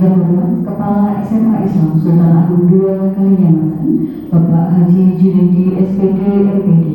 terhormat Kepala SMA Islam Sultan Agung II Kalimantan, Bapak Haji Junaidi SPD RPD,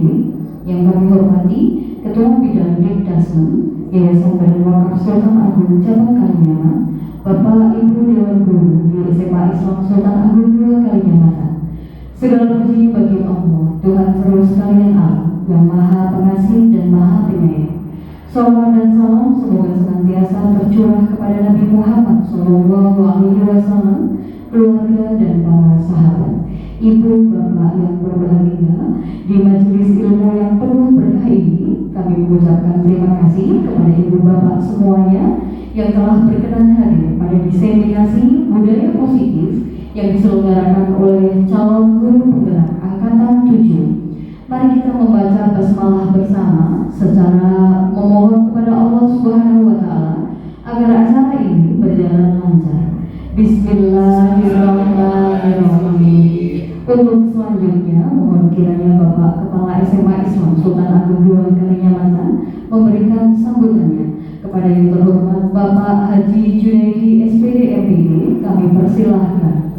yang kami hormati Ketua Bidang Dikdasmen Yayasan Badan Wakaf Sultan Agung Cabang Kalimantan, Bapak Ibu Dewan Guru di SMA Islam Sultan Agung II Kalimantan. Segala puji bagi Allah, Tuhan seluruh sekalian alam, yang Maha Pengasih dan Maha Penyayang. Salawat dan salam semoga senantiasa tercurah kepada Nabi Muhammad SAW, keluarga dan para sahabat. Ibu bapak yang berbahagia, di majelis ilmu yang penuh berkah ini, kami mengucapkan terima kasih kepada ibu bapak semuanya yang telah berkenan hadir pada diseminasi budaya positif yang diselenggarakan oleh calon guru penggerak angkatan 7. Mari kita membaca basmalah bersama secara memohon kepada Allah Subhanahu wa Ta'ala agar acara ini berjalan lancar. Bismillahirrahmanirrahim. Untuk selanjutnya, mohon kiranya Bapak Kepala SMA Islam Sultan Agung II Kalimantan memberikan sambutannya. Kepada yang terhormat Bapak Haji Junaidi SPD RPD, kami persilahkan.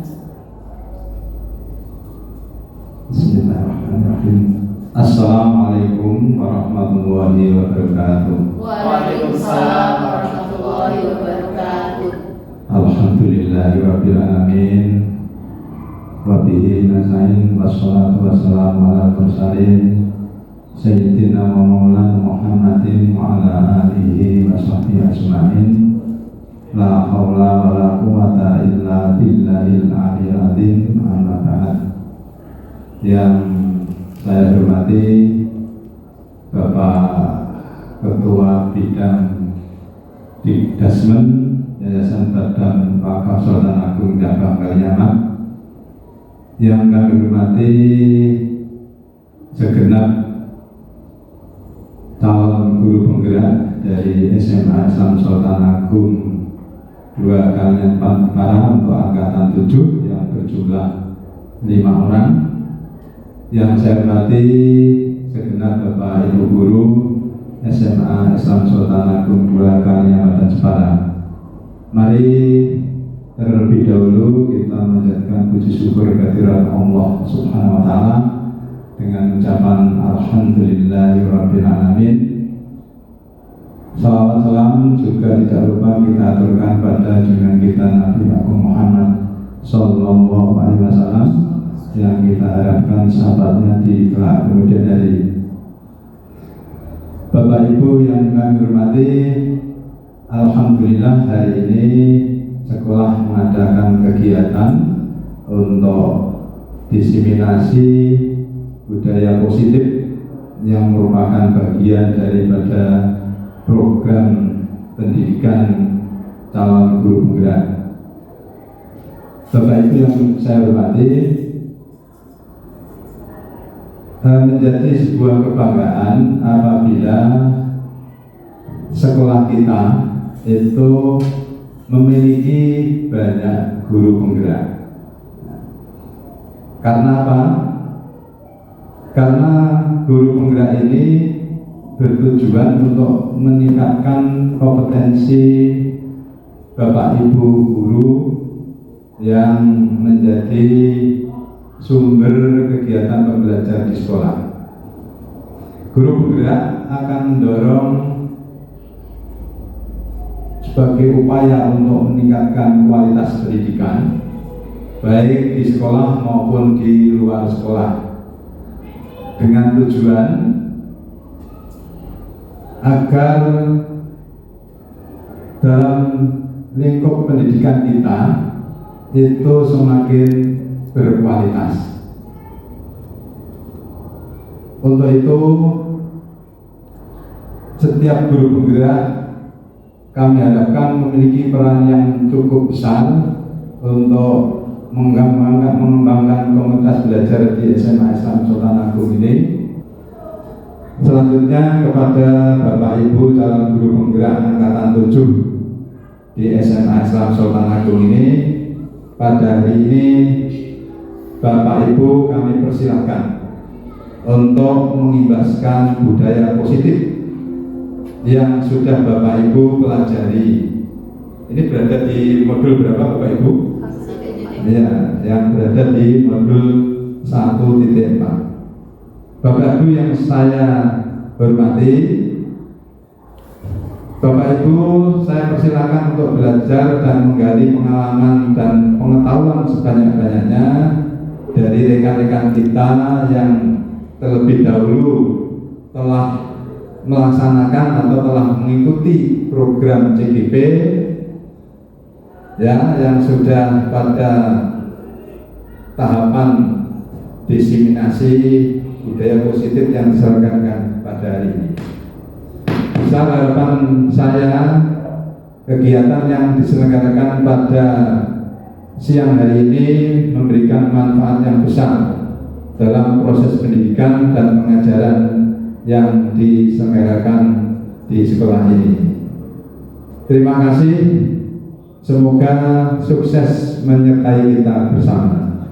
Bismillahirrahmanirrahim. Assalamualaikum warahmatullahi wabarakatuh. Waalaikumsalam warahmatullahi wabarakatuh. Alhamdulillahirabbil alamin. Wa bihi nasta'in wassalatu wassalamu ala mursalin sayyidina wa maulana Muhammadin wa ala alihi wa sahbihi ajmain. La haula wa la quwwata illa billahil aliyyil azim. Amma ba'd. Yang saya hormati Bapak Ketua Bidang Dikdasmen Yayasan Badan Wakaf Sultan Agung Cabang Kalimantan, yang kami hormati segenap calon guru penggerak dari SMA Islam Sultan Agung II Kalimantan untuk angkatan 7 yang berjumlah 5 orang. Yang saya hormati segenap Bapak Ibu Guru SMA Islam Sultan Agung II Kalimantan Jepara. Mari terlebih dahulu kita menjadikan puji syukur kehadirat Allah Subhanahu wa Ta'ala dengan ucapan Alhamdulillahirabbil alamin. Salawat salam juga tidak lupa kita aturkan pada junjungan kita Nabi Muhammad Sallallahu Alaihi Wasallam yang kita harapkan sahabatnya di kelak kemudian hari. Bapak Ibu yang kami hormati, alhamdulillah hari ini sekolah mengadakan kegiatan untuk diseminasi budaya positif yang merupakan bagian daripada program pendidikan calon guru penggerak. Bapak Ibu yang saya hormati, menjadi sebuah kebanggaan apabila sekolah kita itu memiliki banyak guru penggerak. Karena apa? Karena guru penggerak ini bertujuan untuk meningkatkan kompetensi Bapak Ibu guru yang menjadi sumber kegiatan pembelajaran di sekolah. Guru penggerak akan mendorong sebagai upaya untuk meningkatkan kualitas pendidikan baik di sekolah maupun di luar sekolah, dengan tujuan agar dalam lingkup pendidikan kita itu semakin berkualitas. Untuk itu, setiap guru penggerak kami harapkan memiliki peran yang cukup besar untuk mengembangkan komunitas belajar di SMA Islam Sultan Agung ini. Selanjutnya kepada Bapak Ibu calon guru penggerak angkatan 7 di SMA Islam Sultan Agung ini, pada hari ini Bapak Ibu kami persilahkan untuk mengimbaskan budaya positif yang sudah Bapak Ibu pelajari Ini berada di modul berapa Bapak Ibu? Ya, yang berada di modul 1.4. Bapak Ibu yang saya hormati, Bapak Ibu, saya persilakan untuk belajar dan menggali pengalaman dan pengetahuan sebanyak-banyaknya dari rekan-rekan kita yang terlebih dahulu telah melaksanakan atau telah mengikuti program CGP, ya, yang sudah pada tahapan diseminasi budaya positif yang diselenggarakan pada hari ini. Besar harapan saya kegiatan yang diselenggarakan pada siang hari ini memberikan manfaat yang besar dalam proses pendidikan dan pengajaran yang diselenggarakan di sekolah ini. Terima kasih, semoga sukses menyertai kita bersama.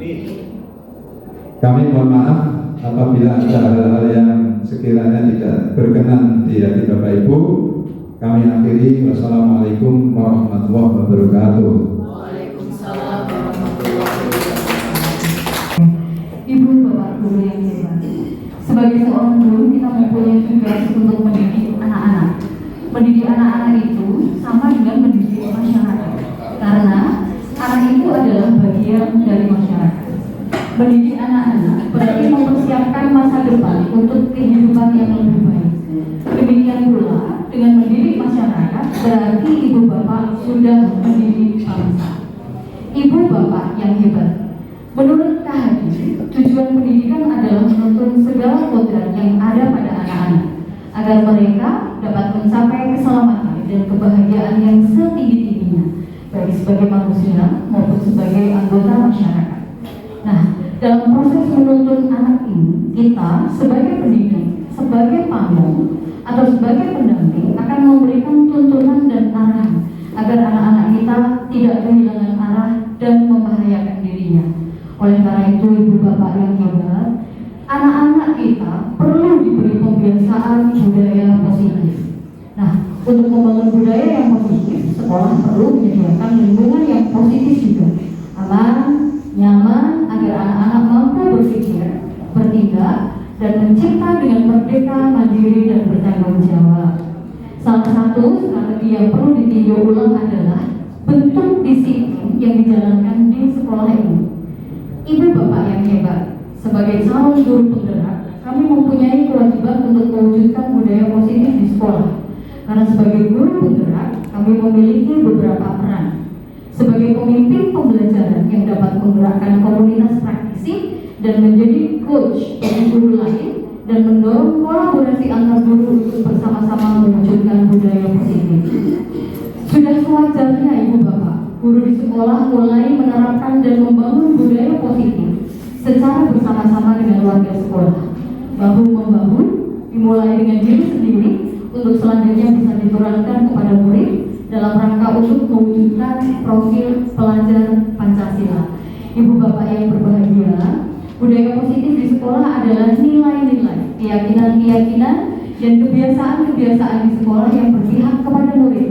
Kami mohon maaf apabila ada hal-hal yang sekiranya tidak berkenan di hati Bapak Ibu. Kami akhiri. Wassalamualaikum warahmatullahi wabarakatuh. Waalaikumsalam warahmatullahi wabarakatuh. Ibu bapak guru yang hebat, sebagai seorang guru kita mempunyai tugas untuk mendidik anak-anak. Mendidik anak-anak itu sama dengan mendidik masyarakat, karena anak itu adalah bagian dari masyarakat. Mendidik anak-anak berarti mempersiapkan masa depan untuk kehidupan yang lebih baik. Demikian pula dengan mendidik masyarakat berarti ibu bapak sudah mendidik bangsa. Ibu bapak yang hebat, menurut Kak Hadi, tujuan pendidikan adalah menuntun segala kodrat yang ada pada anak-anak agar mereka dapat mencapai keselamatan dan kebahagiaan yang setinggi-tingginya, baik sebagai manusia maupun sebagai anggota masyarakat. Nah, dalam proses menuntun anak ini, kita sebagai pendidik, sebagai pamong, atau sebagai pendamping akan memberikan tuntunan dan arahan agar anak-anak kita tidak kehilangan arah dan membahayakan dirinya. Oleh karena itu, ibu bapak yang hebat, anak-anak kita perlu diberi pembiasaan budaya positif. Nah, untuk membangun budaya yang positif, sekolah perlu menyediakan lingkungan yang positif juga, aman, nyaman, agar anak-anak mampu berpikir, bertindak, dan mencipta dengan merdeka, mandiri, dan bertanggung jawab. Salah satu strategi yang perlu ditinjau ulang adalah bentuk disiplin yang dijalankan di sekolah ini. Ibu bapak yang hebat, sebagai calon guru penggerak, kami mempunyai kewajiban untuk mewujudkan budaya positif di sekolah. Karena sebagai guru penggerak, kami memiliki beberapa peran. Sebagai pemimpin pembelajaran yang dapat menggerakkan komunitas praktisi dan menjadi coach bagi guru lain dan mendorong kolaborasi antar guru untuk bersama-sama mewujudkan budaya positif. Sudah sewajarnya ibu bapak, guru di sekolah mulai menerapkan dan membangun budaya positif secara bersama-sama dengan warga sekolah. Bahu-membahu dimulai dengan diri sendiri untuk selanjutnya bisa diturunkan kepada murid dalam rangka untuk mewujudkan profil pelajar Pancasila. Ibu bapak yang berbahagia, budaya positif di sekolah adalah nilai-nilai, keyakinan-keyakinan, dan kebiasaan-kebiasaan di sekolah yang berpihak kepada murid,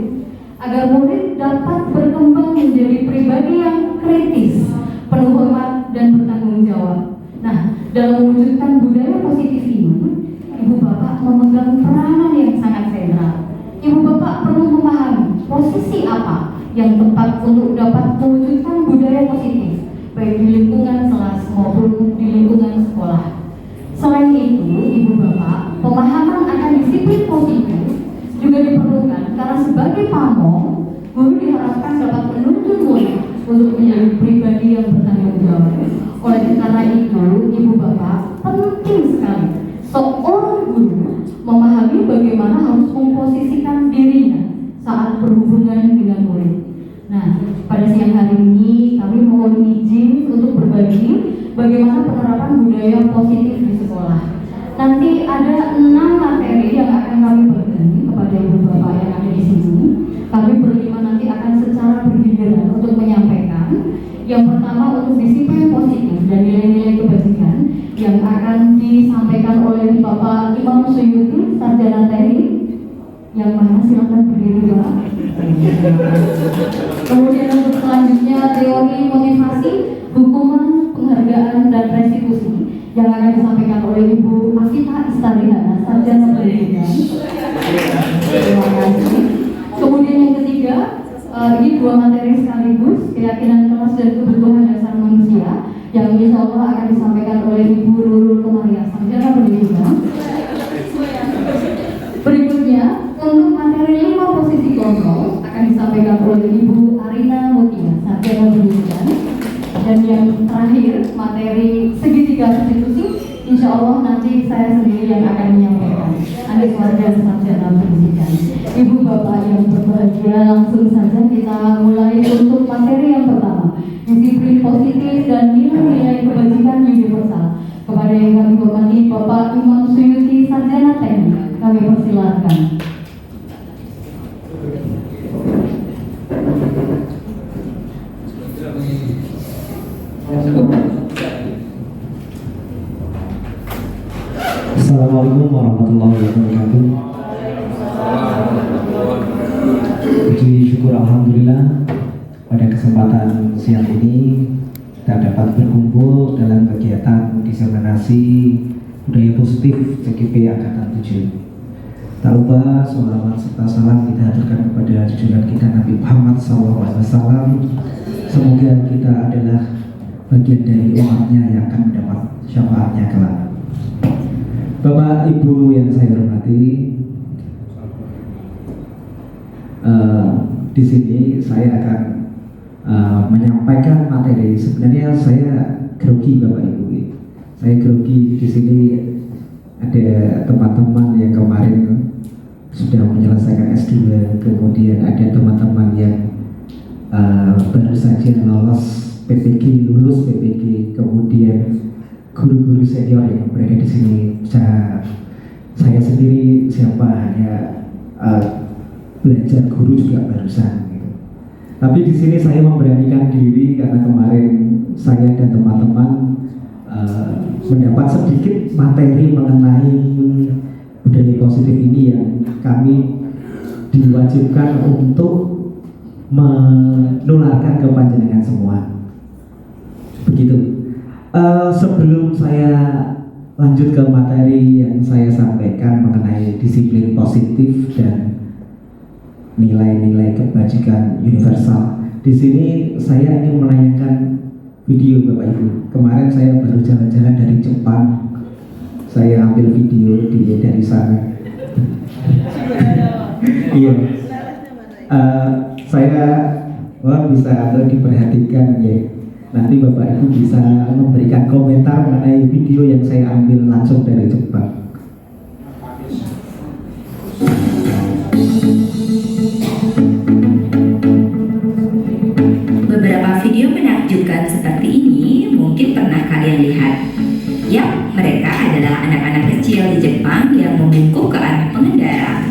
agar murid dapat berkembang menjadi pribadi yang kritis, penuh hormat, dan bertanggung jawab. Nah, dalam mewujudkan budaya positif ini, ibu bapak memegang peranan yang sangat sentral. Ibu bapak perlu memahami posisi apa yang tepat untuk dapat mewujudkan budaya positif, baik di lingkungan kelas maupun di lingkungan sekolah. Selain itu, ibu bapak, pemahaman akan disiplin positif juga diperlukan karena sebagai pamong, guru diharapkan dapat menuntun murid untuk menjadi pribadi yang bertanggung jawab. Oleh karena itu, ibu bapak, penting sekali seorang guru memahami bagaimana harus memposisikan dirinya saat berhubungan dengan murid. Nah, pada siang hari ini kami mohon izin untuk berbagi bagaimana penerapan budaya positif di sekolah. Nanti ada 6 materi yang akan kami bagi kepada ibu bapak yang ada di sini. Kami berlima nanti akan secara bergiliran untuk menyampaikan. Yang pertama untuk disiplin positif dan nilai-nilai kebajikan yang akan disampaikan oleh Bapak Imam Suyuti, Sarjana Teknik. Yang mana silakan berdiri Pak. Kemudian untuk selanjutnya teori motivasi, hukuman, penghargaan, dan restitusi yang akan disampaikan oleh Ibu Afita Istarihana, Sarjana Pendidikan. Terima kasih. Kemudian yang ketiga, ini dua materi sekaligus, keyakinan kelas dan kebutuhan dasar manusia, yang insya Allah akan disampaikan oleh Ibu Nurul Komaria, Sarjana Pendidikan. Berikutnya, untuk materi 5 posisi kontrol akan disampaikan oleh Ibu Arina Mutia, Sarjana Pendidikan. Dan yang terakhir, materi segitiga konstitusi, insya Allah nanti saya sendiri yang akan menyampaikan. Adik warga Sarjana Pendidikan. Ibu Bapak yang berbahagia, langsung saja kita mulai untuk materi yang pertama, disiplin positif dan nilai-nilai kebajikan universal. Kepada yang kami hormati Bapak Imam Suyuti, Sarjana Teknik, kami persilakan. Assalamualaikum warahmatullahi wabarakatuh. Puji syukur alhamdulillah pada kesempatan siang ini kita dapat berkumpul dalam kegiatan diseminasi budaya positif CGP Angkatan 7. Tak lupa sholawat serta salam kita haturkan kepada junjungan kita Nabi Muhammad SAW. Semoga kita adalah bagian dari umatnya yang akan mendapat syafaatnya kelak. Bapak Ibu yang saya hormati, di sini saya akan menyampaikan materi. Sebenarnya saya grogi Bapak Ibu. Saya grogi di sini ada teman-teman yang kemarin sudah menyelesaikan S2, kemudian ada teman-teman yang baru saja lolos PPG, lulus PPG, kemudian guru-guru senior yang berada di sini. Saya sendiri siapa hanya belajar guru juga barusan. Gitu. Tapi di sini saya memberanikan diri karena kemarin saya dan teman-teman mendapat sedikit materi mengenai budaya positif ini yang kami diwajibkan untuk menularkan ke panjenengan semua. Begitu. Sebelum saya lanjut ke materi yang saya sampaikan mengenai disiplin positif dan nilai-nilai kebajikan universal, di sini saya ingin menanyakan video Bapak Ibu. Kemarin saya baru jalan-jalan dari Jepang, saya ambil video dari sana. Iya. Saya bisa atau diperhatikan ya. Nanti Bapak Ibu bisa memberikan komentar mengenai video yang saya ambil langsung dari Jepang. Beberapa video menakjubkan seperti ini mungkin pernah kalian lihat. Ya, mereka adalah anak-anak kecil di Jepang yang membungkuk ke arah pengendara.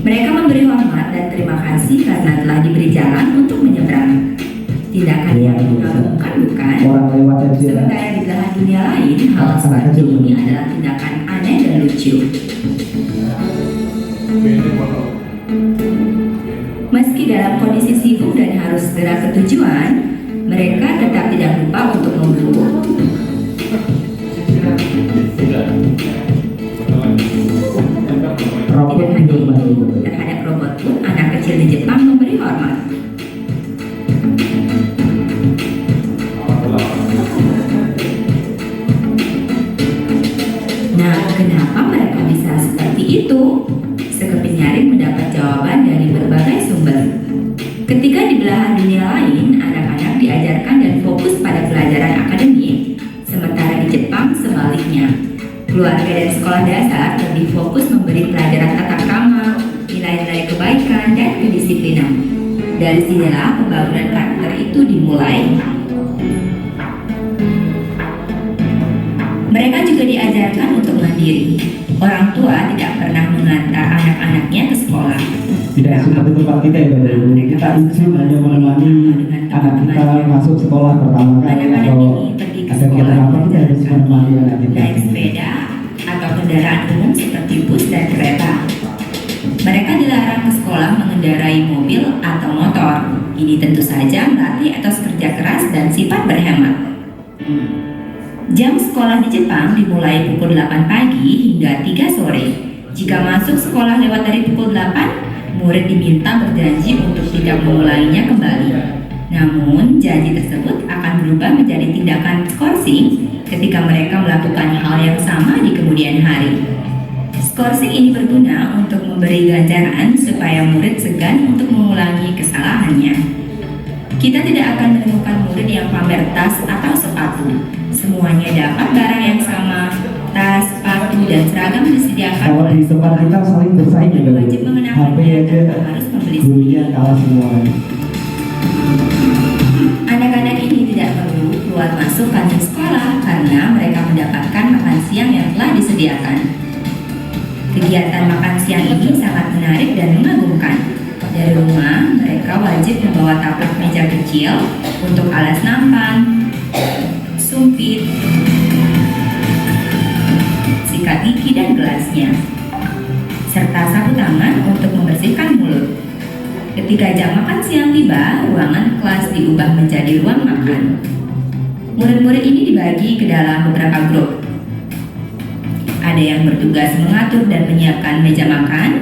Mereka memberi hormat dan terima kasih karena telah diberi jalan untuk menyeberang. Tindakan yang mengagumkan bukan? Sementara di belahan dunia lain, hal seperti ini adalah tindakan aneh dan lucu. Meski dalam kondisi sibuk dan harus segera ke tujuan, mereka tetap tidak lupa untuk membungkuk. Tidak hanya itu, terhadap robot pun anak kecil di Jepang memberi hormat. Nah, kenapa mereka bisa seperti itu? Sekeping nyaring mendapat jawaban dari berbagai sumber. Ketika di belahan dunia lain, anak-anak diajarkan dan fokus pada pelajaran akademik, sementara di Jepang sebaliknya. Keluarga dan sekolah dasar lebih fokus memberi pelajaran tata krama, nilai-nilai kebaikan, dan kedisiplinan. Dari sinilah pembangunan karakter itu dimulai. Mereka juga diajarkan untuk mandiri. Orang tua tidak pernah mengantar anak-anaknya ke sekolah. Tidak seperti tempat kita ya Bapak Ibu. Kita izin hanya menemani anak kita masuk sekolah pertama kali atau ada kegiatan apa kita harus menemani anak kita. Naik sepeda atau kendaraan umum seperti bus dan kereta. Mereka dilarang ke sekolah mengendarai mobil atau motor. Ini tentu saja melatih etos kerja keras dan sifat berhemat. Jam sekolah di Jepang dimulai pukul 8 pagi hingga 3 sore. Jika masuk sekolah lewat dari pukul 8, murid diminta berjanji untuk tidak mengulanginya kembali. Namun, janji tersebut akan berubah menjadi tindakan skorsing ketika mereka melakukan hal yang sama di kemudian hari. Skorsing ini berguna untuk memberi ganjaran supaya murid segan untuk mengulangi kesalahannya. Kita tidak akan menemukan murid yang pamer tas atau sepatu. Semuanya dapat barang yang sama, tas, sepatu, dan seragam disediakan. Kalau di tempat kita saling bersaing ya, Bu. Wajib mengenakannya HP aja tanpa harus membeli gurunya sendiri. kalah semua. Anak-anak ini tidak perlu keluar masuk kantin sekolah karena mereka mendapatkan makan siang yang telah disediakan. Kegiatan makan siang ini sangat menarik dan mengagumkan. Dari rumah, mereka wajib membawa taplak meja kecil untuk alas nampan, sumpit, sikat gigi dan gelasnya, serta sapu tangan untuk membersihkan mulut. Ketika jam makan siang tiba, ruangan kelas diubah menjadi ruang makan. Murid-murid ini dibagi ke dalam beberapa grup. Ada yang bertugas mengatur dan menyiapkan meja makan,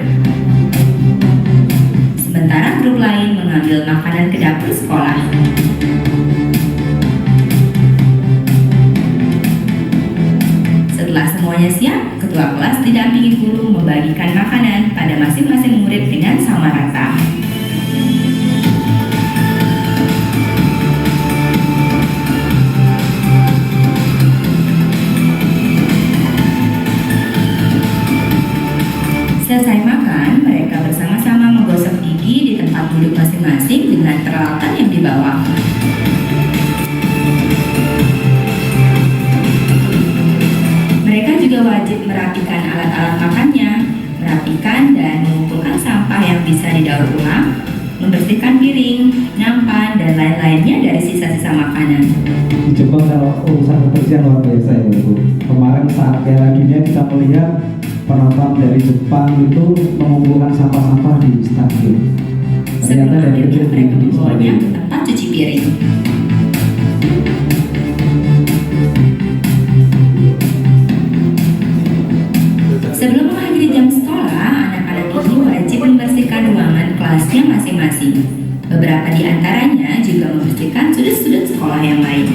sementara grup lain mengambil makanan ke dapur sekolah. Setelah semuanya siap, ketua kelas didampingi guru membagikan makanan pada masing-masing murid dengan sama rata. Selesai makan, mereka bersama-sama menggosok gigi di tempat duduk masing-masing dengan peralatan yang dibawa. Mereka juga wajib merapikan alat-alat makannya, merapikan dan mengumpulkan sampah yang bisa didaur ulang, membersihkan piring, nampan, dan lain-lainnya dari sisa-sisa makanan. Di Jepang kalau urusan kebersihan luar biasa ya, Bu. Kemarin saat Piala Dunia kita melihat penonton dari Jepang itu mengumpulkan sampah-sampah di stadion. Ternyata Sebelum dari akhirnya kecil mereka di membawanya ke tempat cuci piring. Sebelum mengakhiri jam sekolah, anak-anak ini wajib membersihkan ruangan kelasnya masing-masing. Beberapa di antaranya juga membersihkan sudut-sudut sekolah yang lain.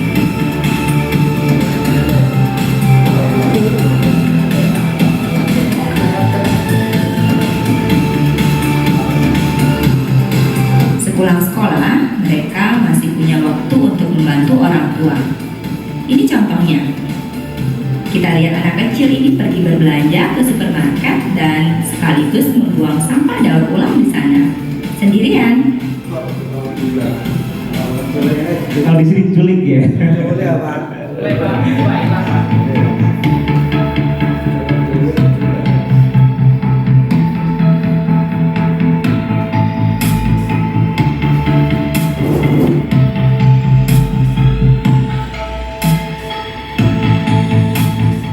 Sepulang sekolah, mereka masih punya waktu untuk membantu orang tua. Ini contohnya. Kita lihat anak kecil ini pergi berbelanja ke supermarket dan sekaligus membuang sampah daur ulang di sana. Sendirian. Kalau di sini culik ya.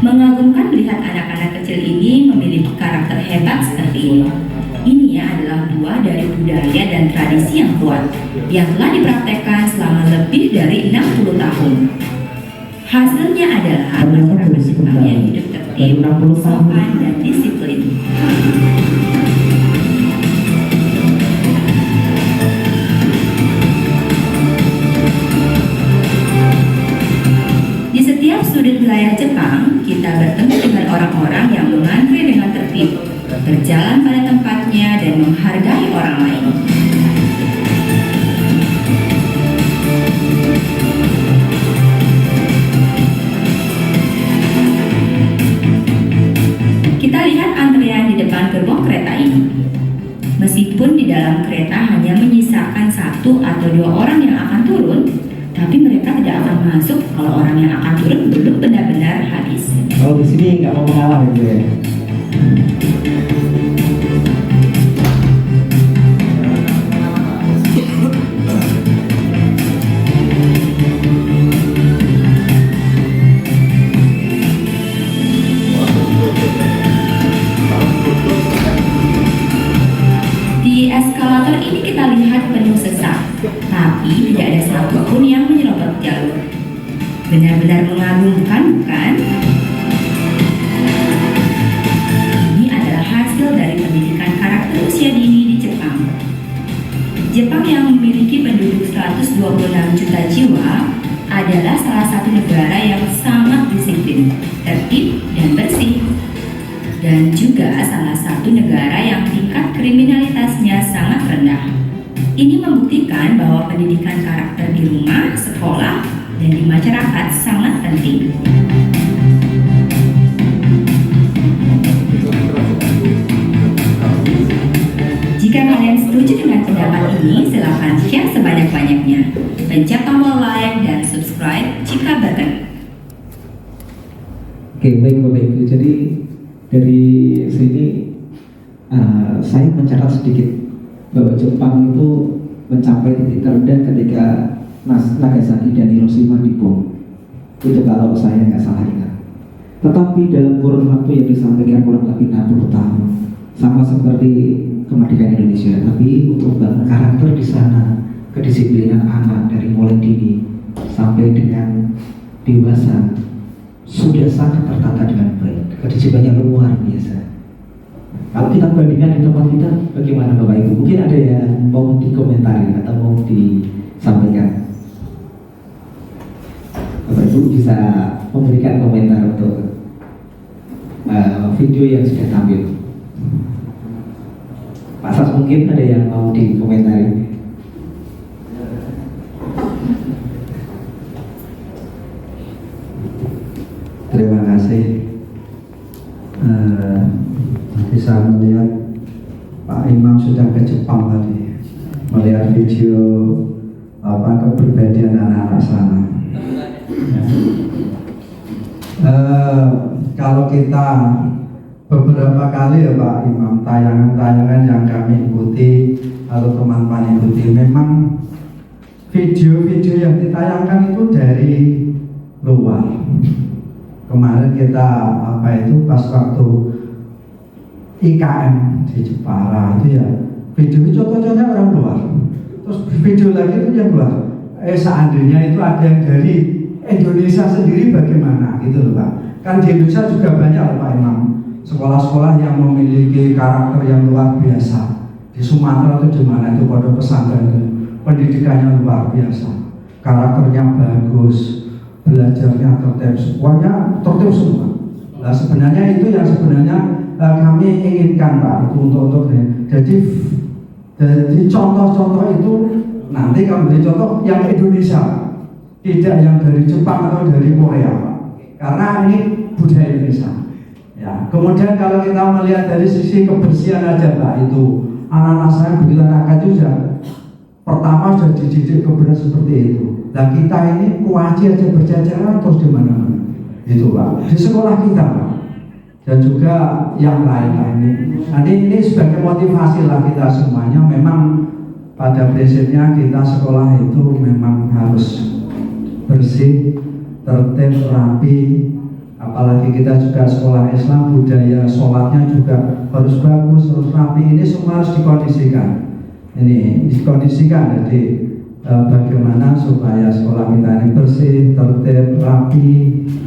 Mengagumkan melihat anak-anak kecil ini memiliki karakter hebat seperti ini. Ini adalah buah dari budaya dan tradisi yang kuat, yang telah dipraktekkan selama lebih dari 60 tahun. Hasilnya adalah masyarakat Jepang yang hidup tertib, sopan, dan disiplin. Di setiap sudut wilayah Jepang, kita bertemu dengan orang-orang yang mengantri dengan tertib, berjalan pada tempatnya, dan menghargai orang lain. Kita lihat antrean di depan gerbong kereta ini. Meskipun di dalam kereta hanya menyisakan 1 atau 2 orang yang akan turun, tapi mereka tidak akan masuk kalau orang yang akan turun belum benar-benar habis. Kalau di sini nggak mau mengalah gitu ya. maupun yang menyerobot jalur. Benar-benar mengagumkan, bukan? Ini adalah hasil dari pendidikan karakter usia dini di Jepang. Jepang yang memiliki penduduk 126 juta jiwa adalah salah satu negara yang sangat disiplin, tertib, dan bersih. Dan juga salah satu negara yang tingkat kriminalitasnya sangat rendah. Ini membuktikan bahwa pendidikan karakter di rumah, sekolah, dan di masyarakat sangat penting. Jika kalian setuju dengan pendapat ini, silakan share sebanyak-banyaknya. Pencet tombol like dan subscribe jika berkenan. Oke, baik Bapak Ibu. Jadi dari sini saya mencatat sedikit bahwa Jepang itu mencapai titik terendah ketika Nagasaki dan Hiroshima dibom. Itu kalau saya nggak salah ingat. Tetapi dalam kurun waktu yang disampaikan kurang lebih 60 tahun, sama seperti kemerdekaan Indonesia, tapi untuk bangun karakter di sana, kedisiplinan anak dari mulai dini sampai dengan dewasa sudah sangat tertata dengan baik. Kedisiplinannya luar biasa. Kalau kita bandingkan di tempat kita, bagaimana Bapak Ibu? Mungkin ada yang mau dikomentari atau mau disampaikan. Bapak Ibu bisa memberikan komentar untuk video yang sudah tampil. Pak Sas, mungkin ada yang mau dikomentari. Terima kasih. Bisa melihat Pak Imam sudah ke Jepang tadi, melihat video kepribadian anak-anak sana. Kalau kita beberapa kali ya Pak Imam, tayangan-tayangan yang kami ikuti atau teman-teman ikuti, memang video-video yang ditayangkan itu dari luar. Kemarin kita pas waktu IKM di Jepara itu ya, video contohnya orang luar. Terus video lagi itu yang luar. Seandainya itu ada yang dari Indonesia sendiri bagaimana gitu loh Pak. Kan di Indonesia juga banyak loh Pak Imam, sekolah-sekolah yang memiliki karakter yang luar biasa. Di Sumatera itu di mana itu pondok pesantren itu pendidikannya luar biasa, karakternya bagus, belajarnya tertib, semuanya tertib semua. Nah sebenarnya itu yang sebenarnya kami inginkan Pak, itu untuk jadi contoh-contoh itu nanti kalau menjadi contoh yang Indonesia, tidak yang dari Jepang atau dari Korea Pak, karena ini budaya Indonesia. Ya, kemudian kalau kita melihat dari sisi kebersihan aja Pak, itu anak-anak saya begitu anak juga pertama sudah dididik kebersihan seperti itu. Nah kita ini kuaci aja berjajaran terus di mana-mana, itu Pak, di sekolah kita Pak, dan juga yang lain-lain. Nah ini sebagai motivasi lah kita semuanya. Memang pada prinsipnya kita sekolah itu memang harus bersih, tertib, rapi. Apalagi kita juga sekolah Islam, budaya sholatnya juga harus bagus, harus rapi. Ini semua harus dikondisikan. Ini dikondisikan, jadi bagaimana supaya sekolah kita ini bersih, tertib, rapi.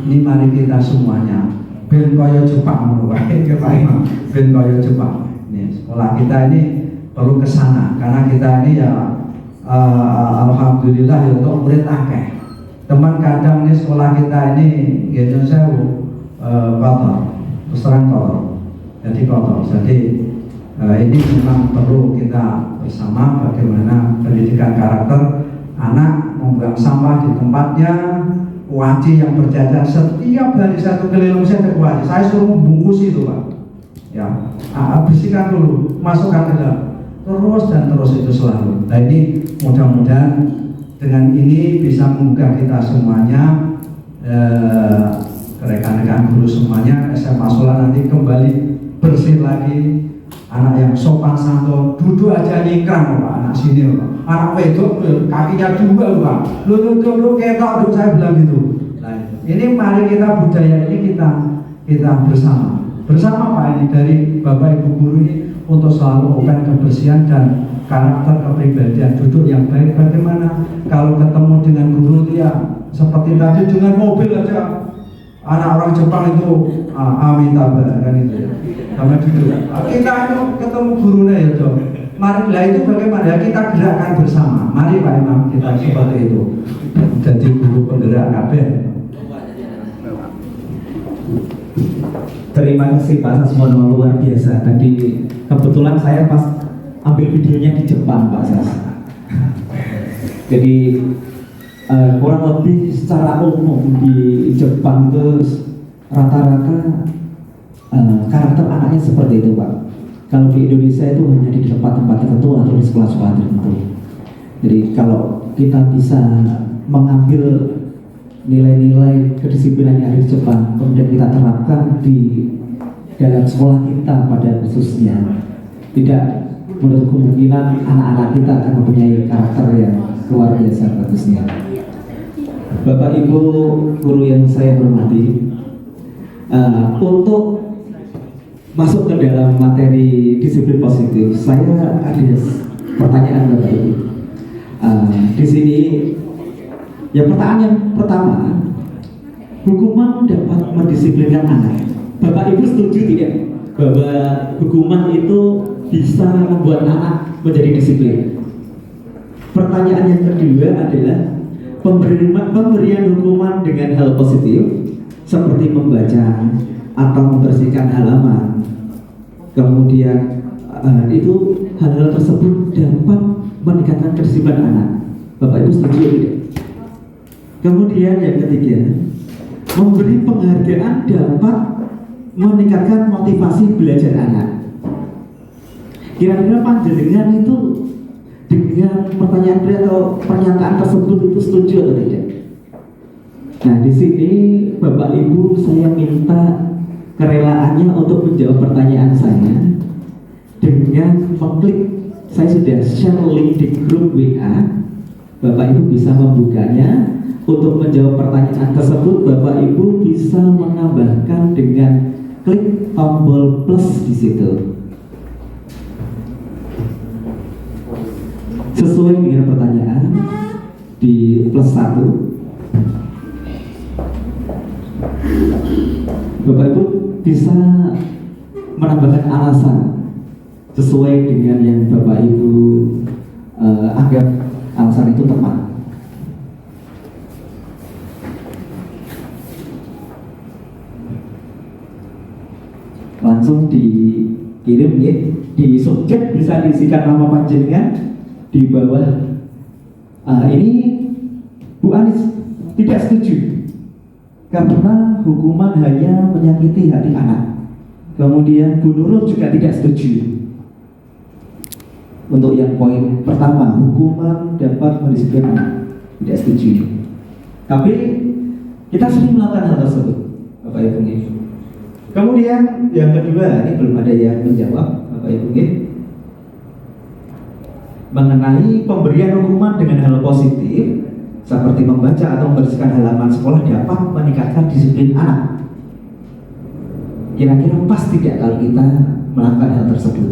Ini mari kita semuanya ben kaya Jepang, Pak Imam, ben kaya Jepang. Ini sekolah kita ini perlu kesana, karena kita ini ya alhamdulillah ya untuk murid akeh. Teman kadang ini sekolah kita ini gitu saya kotor, terus terang kotor, jadi kotor. Jadi ini memang perlu kita bersama bagaimana pendidikan karakter anak, membuang sampah di tempatnya, kuaci yang berjajar setiap hari satu keliling saya ada kuaci. Saya suruh membungkus itu Pak. Ya, bersihkan dulu, masukkan ke dalam, terus dan terus itu selalu. Nah ini mudah-mudahan dengan ini bisa membuka kita semuanya, rekan-rekan guru semuanya, SMA Sola nanti kembali bersih lagi, anak yang sopan santun, duduk aja nyingkrang Pak, anak sini Pak, anak wedok kakinya dua Pak, lu ketok, saya bilang gitu. Nah ini mari kita budaya ini kita bersama Pak, ini dari Bapak Ibu guru ini untuk selalu open kebersihan dan karakter kepribadian duduk yang baik bagaimana. Kalau ketemu dengan guru itu ya seperti tadi dengan mobil aja. Anak orang Jepang itu amitabha kan itu sama gitu. Kita itu ketemu gurunya ya Dok. Mari lah itu bagaimana ya, kita gerakkan bersama. Mari Pak Imam kita seperti itu. Jadi guru penggerak kabeh. Terima kasih Pak Sasmono, luar biasa. Tadi kebetulan saya pas ambil videonya di Jepang Pak Sas. Jadi kurang lebih secara umum di Jepang itu rata-rata karakter anaknya seperti itu Pak. Kalau di Indonesia itu hanya di tempat-tempat tertentu atau di sekolah-sekolah tertentu. Jadi kalau kita bisa mengambil nilai-nilai kedisiplinan yang ada di Jepang kemudian kita terapkan di dalam sekolah kita pada khususnya, tidak menutup kemungkinan anak-anak kita akan mempunyai karakter yang luar biasa bagusnya. Bapak Ibu guru yang saya hormati, untuk masuk ke dalam materi disiplin positif, saya ada pertanyaan Bapak Ibu. Di sini, ya pertanyaan yang pertama, hukuman dapat mendisiplinkan anak. Bapak Ibu setuju tidak bahwa hukuman itu bisa membuat anak menjadi disiplin? Pertanyaan yang kedua adalah pemberian hukuman dengan hal positif seperti membaca atau membersihkan halaman, kemudian itu hal-hal tersebut dapat meningkatkan kedisiplinan anak. Bapak Ibu setuju tidak? Kemudian yang ketiga, memberi penghargaan dapat meningkatkan motivasi belajar anak. Kira-kira panjenengan itu dengan pertanyaan atau pernyataan tersebut itu setuju atau tidak? Nah, di sini Bapak Ibu saya minta kerelaannya untuk menjawab pertanyaan saya dengan mengklik. Saya sudah share link di grup WA. Bapak Ibu bisa membukanya. Untuk menjawab pertanyaan tersebut, Bapak Ibu bisa menambahkan dengan klik tombol plus di situ. Sesuai dengan pertanyaan di plus 1, Bapak Ibu bisa menambahkan alasan sesuai dengan yang Bapak Ibu anggap alasan itu tepat. Langsung dikirim ya, di subjek bisa diisikan nama panjenengan di bawah. Ini Bu Anis tidak setuju karena hukuman hanya menyakiti hati anak. Kemudian Bu Nurul juga tidak setuju. Untuk yang poin pertama, hukuman dapat mendisiplinkan anak, tidak setuju. Tapi kita sering melakukan hal tersebut, Bapak Ibu. Kemudian yang kedua, ini belum ada yang menjawab, Bapak Ibu, mengenai pemberian hukuman dengan hal positif seperti membaca atau membersihkan halaman sekolah dapat meningkatkan disiplin anak. Kira-kira pas tidak kalau kita melakukan hal tersebut?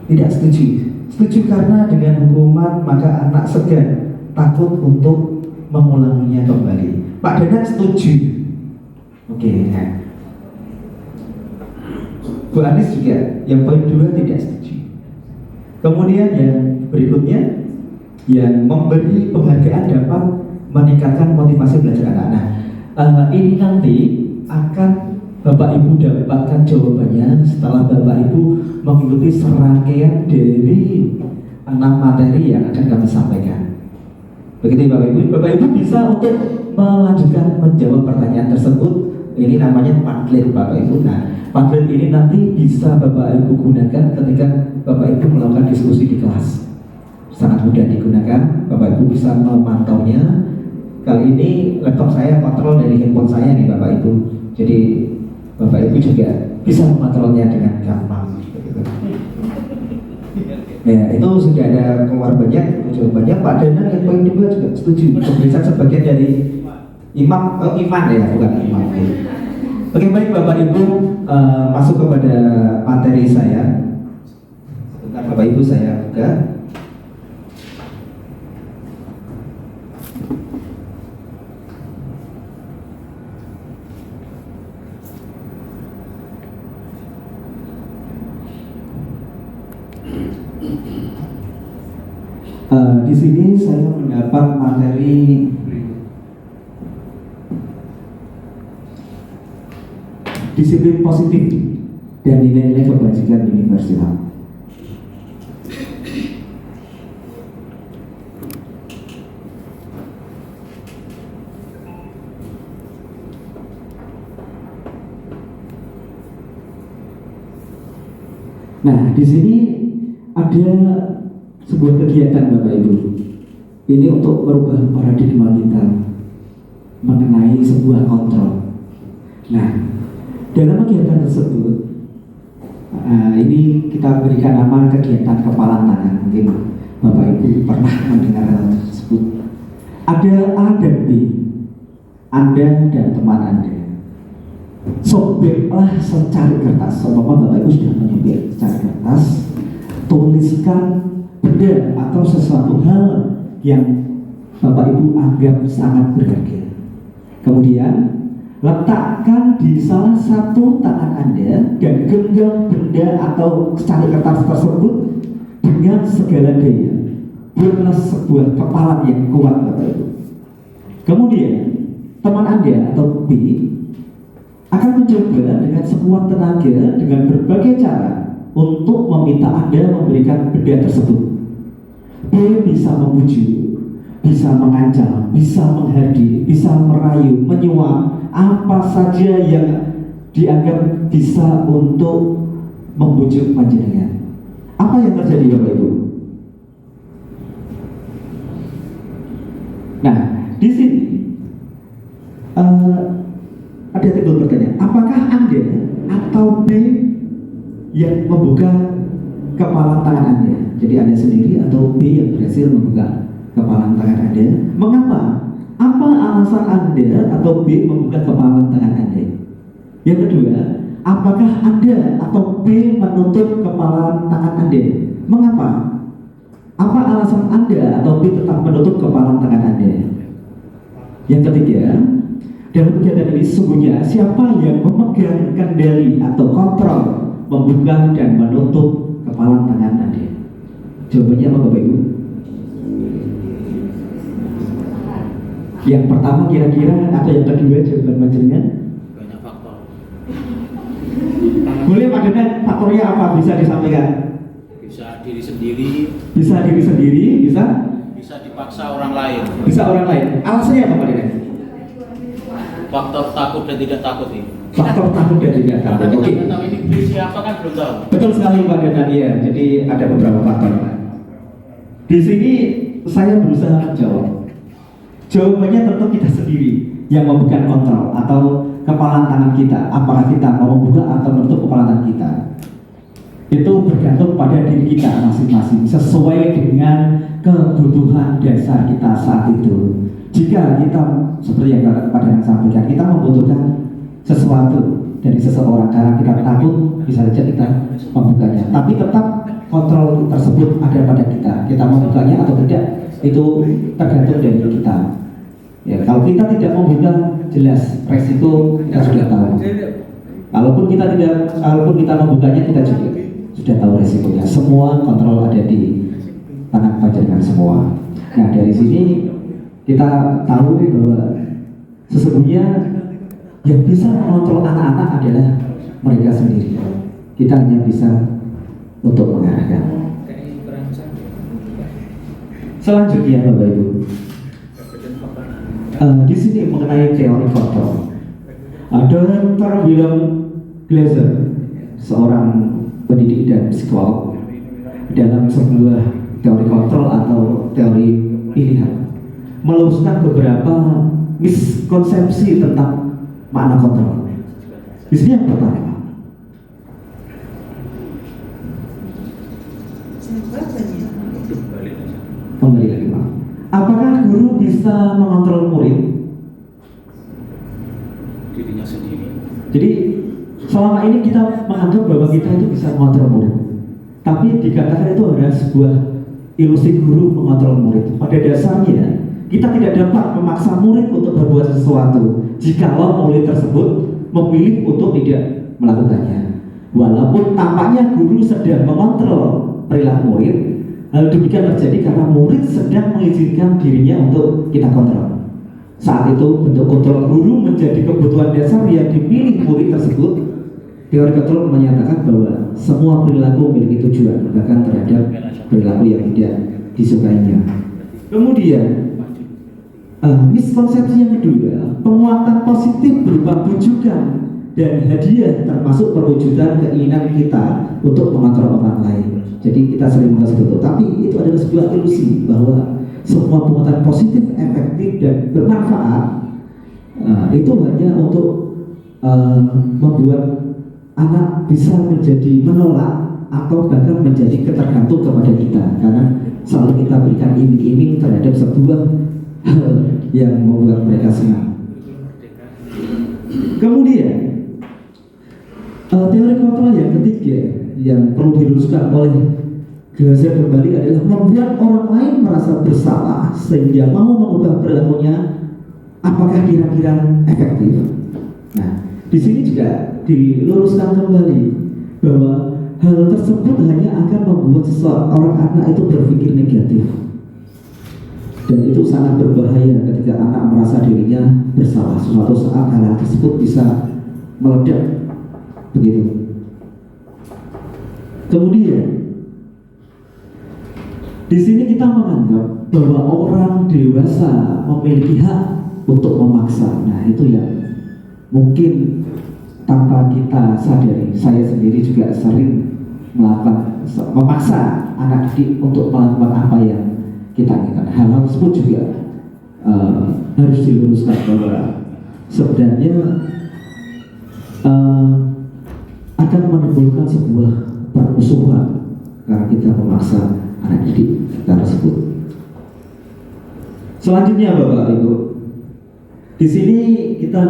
Tidak setuju. Setuju karena dengan hukuman maka anak segan, takut untuk mengulanginya kembali. Pak Dadan setuju. Oke, nah. Bu Anis juga yang poin 2 tidak setuju. Kemudian yang berikutnya, yang memberi penghargaan dapat meningkatkan motivasi belajar anak-anak. Ini nanti akan Bapak Ibu dapatkan jawabannya setelah Bapak Ibu mengikuti serangkaian dari 6 materi yang akan kami sampaikan. Begitu Bapak Ibu. Bapak Ibu bisa untuk melanjutkan menjawab pertanyaan tersebut. Ini namanya Padlet Bapak Ibu. Nah, Padlet ini nanti bisa Bapak Ibu gunakan ketika Bapak Ibu melakukan diskusi di kelas. Sangat mudah digunakan. Bapak Ibu bisa memantaunya. Kali ini laptop saya kontrol dari handphone saya nih Bapak Ibu. Jadi Bapak Ibu juga bisa mengontrolnya dengan gampang. Ya, itu sudah ada keluar banyak jawabannya. Pak Danan yang poin 2 juga setuju. Pemeriksaan sebagian dari iman ya, bukan imam. Oke, baik Bapak Ibu, masuk kepada materi saya. Sebentar Bapak Ibu, saya buka. Di sini saya mendapat materi disiplin positif dan nilai-nilai kebajikan universal. Nah, di sini ada sebuah kegiatan Bapak Ibu. Ini untuk merubah paradigma kita mengenai sebuah kontrol. Nah, dalam kegiatan tersebut, ini kita berikan nama kegiatan kepalan tangan. Mungkin Bapak Ibu pernah mendengar hal tersebut. Ada A dan B, Anda dan teman Anda. Sobeklah secari kertas. Bapak Ibu sudah menyobek secari kertas. Tuliskan benda atau sesuatu hal yang Bapak Ibu anggap sangat berharga. Kemudian letakkan di salah satu tangan Anda dan genggam benda atau secari kertas tersebut dengan segala daya. Buatlah sebuah kepalan yang kuat Bapak Ibu. Kemudian teman Anda atau B akan mencoba dengan sekuat tenaga dengan berbagai cara untuk meminta Anda memberikan benda tersebut. B bisa memuji, bisa mengancam, bisa menghadir, bisa merayu, menyuap, apa saja yang dianggap bisa untuk membujuk panjenengan. Apa yang terjadi Bapak Ibu? Nah, di sini ada timbul pertanyaan, apakah Anda atau B yang membuka kepalan tangan Anda? Jadi Anda sendiri atau B yang berhasil membuka kepalan tangan Anda? Mengapa? Apa alasan Anda atau B membuka kepalan tangan Anda? Yang kedua, apakah Anda atau B menutup kepalan tangan Anda? Mengapa? Apa alasan Anda atau B tetap menutup kepalan tangan Anda? Yang ketiga, dalam kegiatan ini sesungguhnya siapa yang memegang kendali atau kontrol membuka dan menutup kepalan tangan Anda? Jawabannya apa Bapak Ibu? Yang pertama kira-kira atau yang kedua jawaban panjenengan? Banyak faktor. Boleh Pak Denan, faktornya apa bisa disampaikan? Bisa diri sendiri, Bisa diri sendiri, bisa dipaksa orang lain. bisa orang lain. Alasannya apa Pak Denan? Faktor takut dan tidak takut ini. Faktor takut dan tidak takut. Karena kita Oke. belum tahu ini beli siapa kan belum tahu. Betul sekali Pak Denan, ya. Jadi ada beberapa faktor. Di sini saya berusaha menjawab. Jawabannya tentu kita sendiri yang memegang kontrol atau kepalan tangan kita. Apakah kita mau membuka atau menutup kepalan tangan kita? Itu bergantung pada diri kita masing-masing sesuai dengan kebutuhan dasar kita saat itu. Jika kita seperti yang Pak Denan sampaikan, kita membutuhkan sesuatu dari seseorang karena kita takut, bisa saja kita membukanya. Tapi tetap kontrol tersebut ada pada kita. Kita membukanya atau tidak itu tergantung dari kita. Ya, kalau kita tidak membuka, jelas resiko kita sudah tahu. Kalaupun kita membukanya, kita juga sudah tahu resikonya. Semua kontrol ada di tangan panjenengan semua. Nah, dari sini kita tahu bahwa sesungguhnya yang bisa mengontrol anak-anak adalah mereka sendiri. Kita hanya bisa untuk mengarahkan. Selanjutnya Bapak Ibu, di sini mengenai teori kontrol. Dr. William Glasser, seorang pendidik dan psikolog, dalam sebuah teori kontrol atau teori pilihan, meluruskan beberapa miskonsepsi tentang makna kontrol. Di sini yang pertama, kembali lagi Pak. Apakah guru bisa mengontrol murid? Dirinya sendiri. Jadi selama ini kita menganggap bahwa kita itu bisa mengontrol murid, tapi dikatakan itu adalah sebuah ilusi guru mengontrol murid. Pada dasarnya kita tidak dapat memaksa murid untuk berbuat sesuatu jikalau murid tersebut memilih untuk tidak melakukannya. Walaupun tampaknya guru sedang mengontrol perilaku murid, hal demikian terjadi karena murid sedang mengizinkan dirinya untuk kita kontrol. Saat itu bentuk kontrol guru menjadi kebutuhan dasar yang dipilih murid tersebut. Teori kontrol menyatakan bahwa semua perilaku memiliki tujuan, bahkan terhadap perilaku yang tidak disukainya. Kemudian miskonsepsi yang kedua, penguatan positif berupa bujukan dan hadiah termasuk perwujudan keinginan kita untuk mengontrol orang lain. Jadi kita sering menganggap seperti itu, tapi itu adalah sebuah ilusi bahwa semua penguatan positif, efektif dan bermanfaat itu hanya untuk membuat anak bisa menjadi menolak atau bahkan menjadi ketergantung kepada kita, karena selalu kita berikan iming-iming terhadap sebuah hal yang membuat mereka senang. Kemudian teori kontrol yang ketiga yang perlu diluruskan oleh Glaser kembali adalah membuat orang lain merasa bersalah sehingga mau mengubah perilakunya. Apakah kira-kira efektif? Nah, di sini juga diluruskan kembali bahwa hal tersebut hanya akan membuat seseorang anak itu berpikir negatif, dan itu sangat berbahaya ketika anak merasa dirinya bersalah. Suatu saat hal tersebut bisa meledak begitu. Kemudian di sini kita menganggap bahwa orang dewasa memiliki hak untuk memaksa. Nah, itu yang mungkin tanpa kita sadari. Saya sendiri juga sering memaksa anak didik untuk melakukan apa yang kita inginkan. Hal tersebut juga harus diluruskan bahwa sebenarnya akan menimbulkan sebuah permusuhan karena kita memaksa anak didik kita tersebut. Selanjutnya Bapak Ibu, di sini kita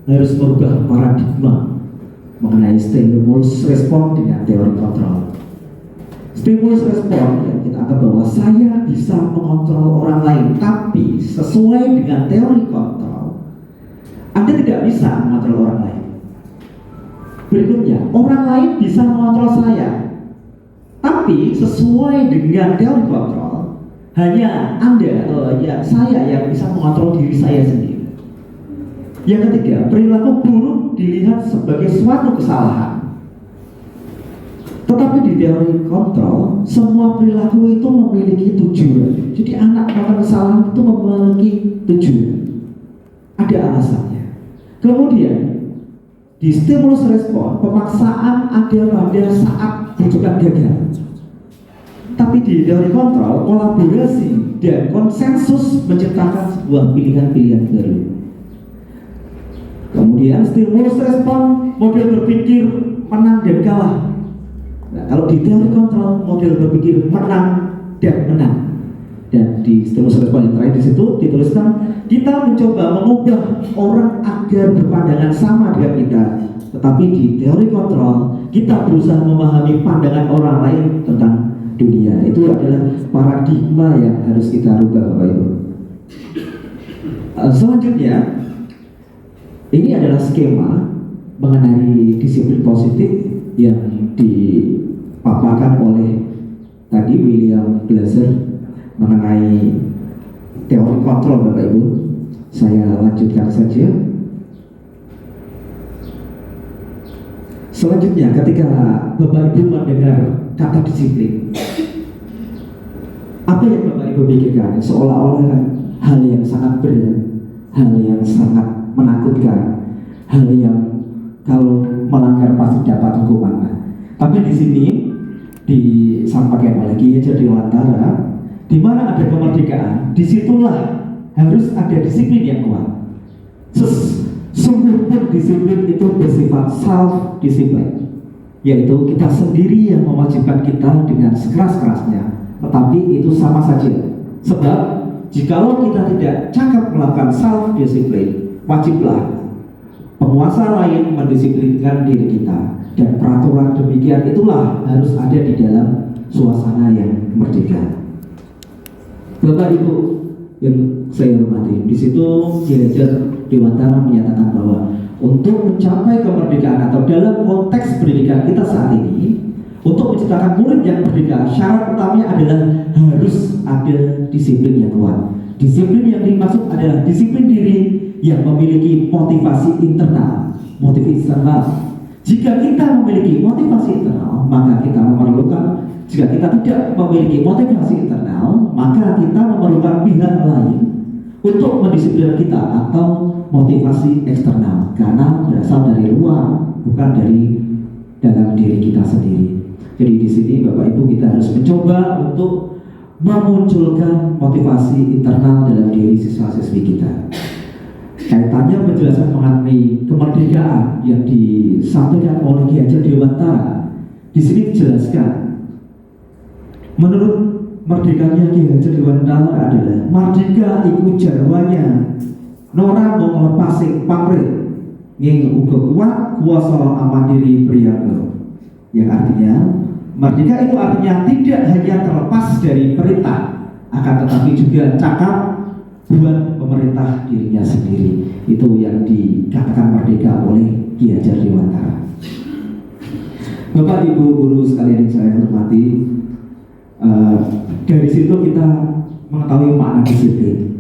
harus merubah paradigma mengenai stimulus respon dengan teori kontrol. Stimulus respon yang kita anggap bahwa saya bisa mengontrol orang lain, tapi sesuai dengan teori kontrol, Anda tidak bisa mengontrol orang lain. Berikutnya, orang lain bisa mengontrol saya, tapi sesuai dengan teori kontrol, hanya Anda, saya yang bisa mengontrol diri saya sendiri. Yang ketiga, perilaku buruk dilihat sebagai suatu kesalahan. Tetapi di teori kontrol, semua perilaku itu memiliki tujuan. Jadi anak melakukan kesalahan itu memiliki tujuan. Ada alasannya. Kemudian di stimulus respon, pemaksaan ada pada saat bujukan gagal. Tapi di teori kontrol, kolaborasi dan konsensus menciptakan sebuah pilihan-pilihan baru. Kemudian stimulus respon, model berpikir menang dan kalah. Nah, kalau di teori kontrol, model berpikir menang dan menang. Dan di stimulus respon yang terakhir di situ dituliskan, kita mencoba mengubah orang agar berpandangan sama dengan kita. Tetapi di teori kontrol, kita berusaha memahami pandangan orang lain tentang dunia. Itu adalah paradigma yang harus kita rubah, Bapak Ibu. Selanjutnya, ini adalah skema mengenai disiplin positif yang dipaparkan oleh tadi William Glaser mengenai teori kontrol, Bapak Ibu. Saya lanjutkan saja. Selanjutnya, ketika Bapak Ibu mendengar kata disiplin, apa yang Bapak Ibu pikirkan? Seolah-olah hal yang sangat berat, hal yang sangat menakutkan, hal yang kalau melanggar pasti dapat hukuman. Tapi di sini disampaikan oleh Kiai Jatiwantara, di mana ada kemerdekaan, disitulah harus ada disiplin yang kuat. Sungguh pun disiplin itu bersifat self-disiplin, yaitu kita sendiri yang mewajibkan kita dengan sekeras-kerasnya. Tetapi itu sama saja, sebab jikalau kita tidak cakap melakukan self-disiplin, wajiblah penguasa lain mendisiplinkan diri kita, dan peraturan demikian itulah harus ada di dalam suasana yang merdeka. Bapak Ibu yang saya hormati, di situ Ki Hajar Dewantara menyatakan bahwa untuk mencapai kemerdekaan atau dalam konteks pendidikan kita saat ini, untuk menciptakan murid yang merdeka, syarat utamanya adalah harus ada disiplin yang kuat. Disiplin yang dimaksud adalah disiplin diri yang memiliki motivasi internal, motivasi eksternal. Jika kita memiliki motivasi internal, maka kita memerlukan. Jika kita tidak memiliki motivasi internal, maka kita memerlukan pihak lain untuk mendisiplinkan kita atau motivasi eksternal, karena berasal dari luar, bukan dari dalam diri kita sendiri. Jadi di sini Bapak Ibu kita harus mencoba untuk memunculkan motivasi internal dalam diri siswa-siswi kita. Kaitannya menjelaskan mengenai kemerdekaan yang disampaikan oleh Ki Hajar Dewantara. Di sini dijelaskan, menurut merdekanya Ki Hajar Dewantara adalah merdeka iku jarwanya nora mau melepasi pamrih nging uga kuat kuasa amandiri priyaga. Yang artinya merdeka itu artinya tidak hanya terlepas dari perintah, akan tetapi juga cakap buat pemerintah dirinya sendiri. Itu yang dikatakan merdeka oleh Ki Hajar Dewantara. Bapak Ibu guru sekalian yang saya hormati, dari situ kita mengetahui makna disiplin.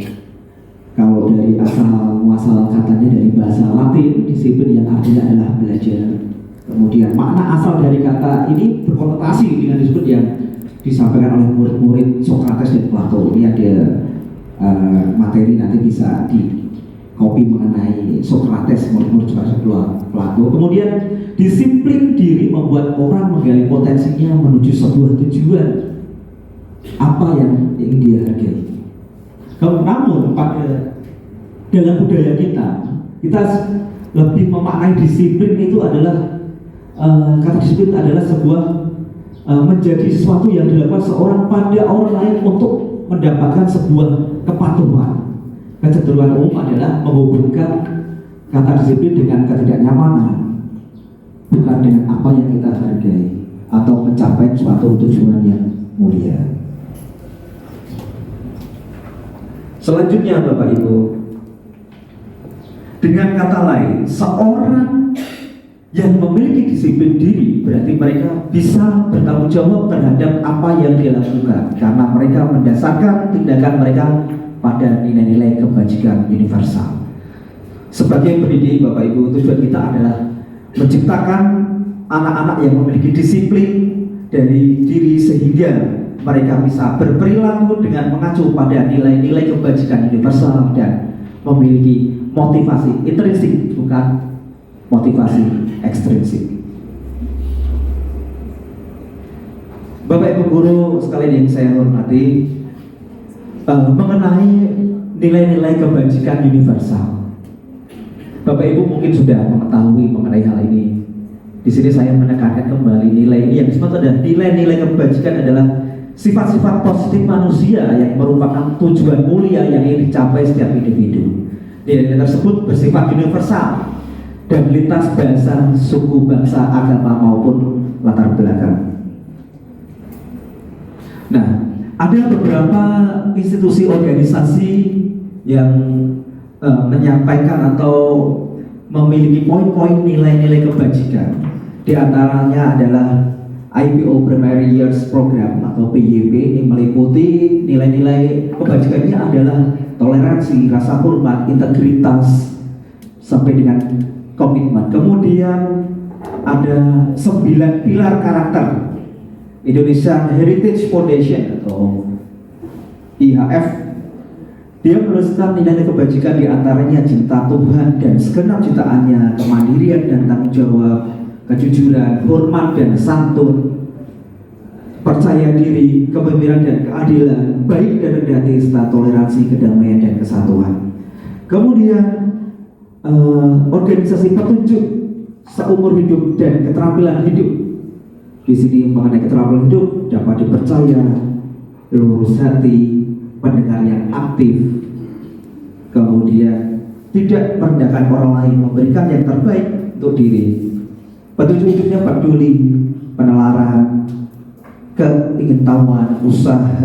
Kalau dari asal muasal katanya dari bahasa Latin, disiplin yang artinya adalah belajar. Kemudian makna asal dari kata ini berkonotasi dengan disiplin yang disampaikan oleh murid-murid Socrates dan Plato. Ini ada materi nanti bisa di copy mengenai Socrates, murid-murid Socrates dan Plato. Kemudian disiplin diri membuat orang menggali potensinya menuju sebuah tujuan apa yang ingin dia hargai. Namun pada dalam budaya kita lebih memaknai disiplin itu adalah kata disiplin adalah sebuah menjadi sesuatu yang dilakukan seorang pada orang lain untuk mendapatkan sebuah kepatuhan. Kecenderungan umum adalah menghubungkan kata disiplin dengan ketidaknyamanan, bukan dengan apa yang kita hargai atau mencapai suatu tujuan yang mulia. Selanjutnya Bapak Ibu, dengan kata lain, seorang yang memiliki disiplin diri berarti mereka bisa bertanggung jawab terhadap apa yang dia lakukan, karena mereka mendasarkan tindakan mereka pada nilai-nilai kebajikan universal. Sebagai pendidik Bapak Ibu, tujuan kita adalah menciptakan anak-anak yang memiliki disiplin dari diri sehingga mereka bisa berperilaku dengan mengacu pada nilai-nilai kebajikan universal dan memiliki motivasi intrinsik, bukan motivasi ekstrinsik. Bapak Ibu guru sekalian yang saya hormati, mengenai nilai-nilai kebajikan universal, Bapak Ibu mungkin sudah mengetahui mengenai hal ini. Di sini saya menekankan kembali nilai ini yang disebut adalah nilai-nilai kebajikan adalah sifat-sifat positif manusia yang merupakan tujuan mulia yang ingin dicapai setiap individu. Nilai-nilai tersebut bersifat universal dan lintas bahasa, suku, bangsa, agama maupun latar belakang. Nah, ada beberapa institusi organisasi yang menyampaikan atau memiliki poin-poin nilai-nilai kebajikan. Di antaranya adalah IPO Primary Years Program atau PYP. Ini meliputi nilai-nilai kebajikannya adalah toleransi, rasa hormat, integritas, sampai dengan komitmen. Kemudian ada 9 pilar karakter Indonesia Heritage Foundation atau IHF. Dia menuliskan nilai kebajikan diantaranya cinta Tuhan dan segenap ciptaannya, kemandirian dan tanggung jawab, kejujuran, hormat dan santun, percaya diri, kepemimpinan dan keadilan, baik dan rendah hati, serta toleransi, kedamaian dan kesatuan. Kemudian organisasi petunjuk seumur hidup dan keterampilan hidup. Di sini mengenai keterampilan hidup dapat dipercaya, lurus hati, pendengar yang aktif, kemudian tidak merendahkan orang lain, memberikan yang terbaik untuk diri. Petunjuk hidupnya peduli, penelaran, keingintahuan, usaha,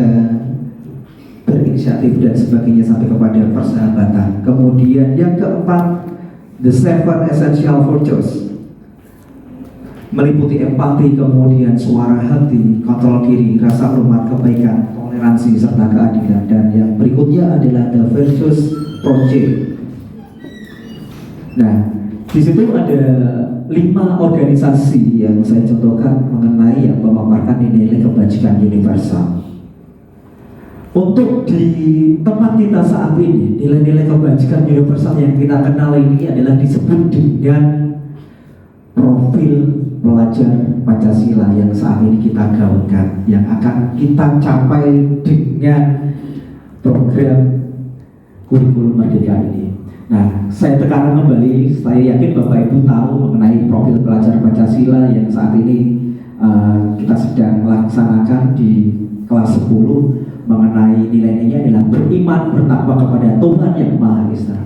berinisiatif dan sebagainya sampai kepada persahabatan. Kemudian yang keempat, the seven essential virtues, meliputi empati, kemudian suara hati, kontrol diri, rasa hormat, kebaikan, toleransi, serta keadilan. Dan yang berikutnya adalah the virtues project. Nah, di situ ada 5 organisasi yang saya contohkan mengenai yang memaparkan nilai kebajikan universal. Untuk di tempat kita saat ini, nilai-nilai kebajikan universal yang kita kenal ini adalah disebut dengan profil pelajar Pancasila yang saat ini kita gaungkan, yang akan kita capai dengan program kurikulum Merdeka ini. Nah, saya tekankan kembali, saya yakin Bapak Ibu tahu mengenai profil pelajar Pancasila yang saat ini kita sedang laksanakan di kelas 10, mengenai nilai-nilainya adalah beriman, bertakwa kepada Tuhan Yang Maha Esa,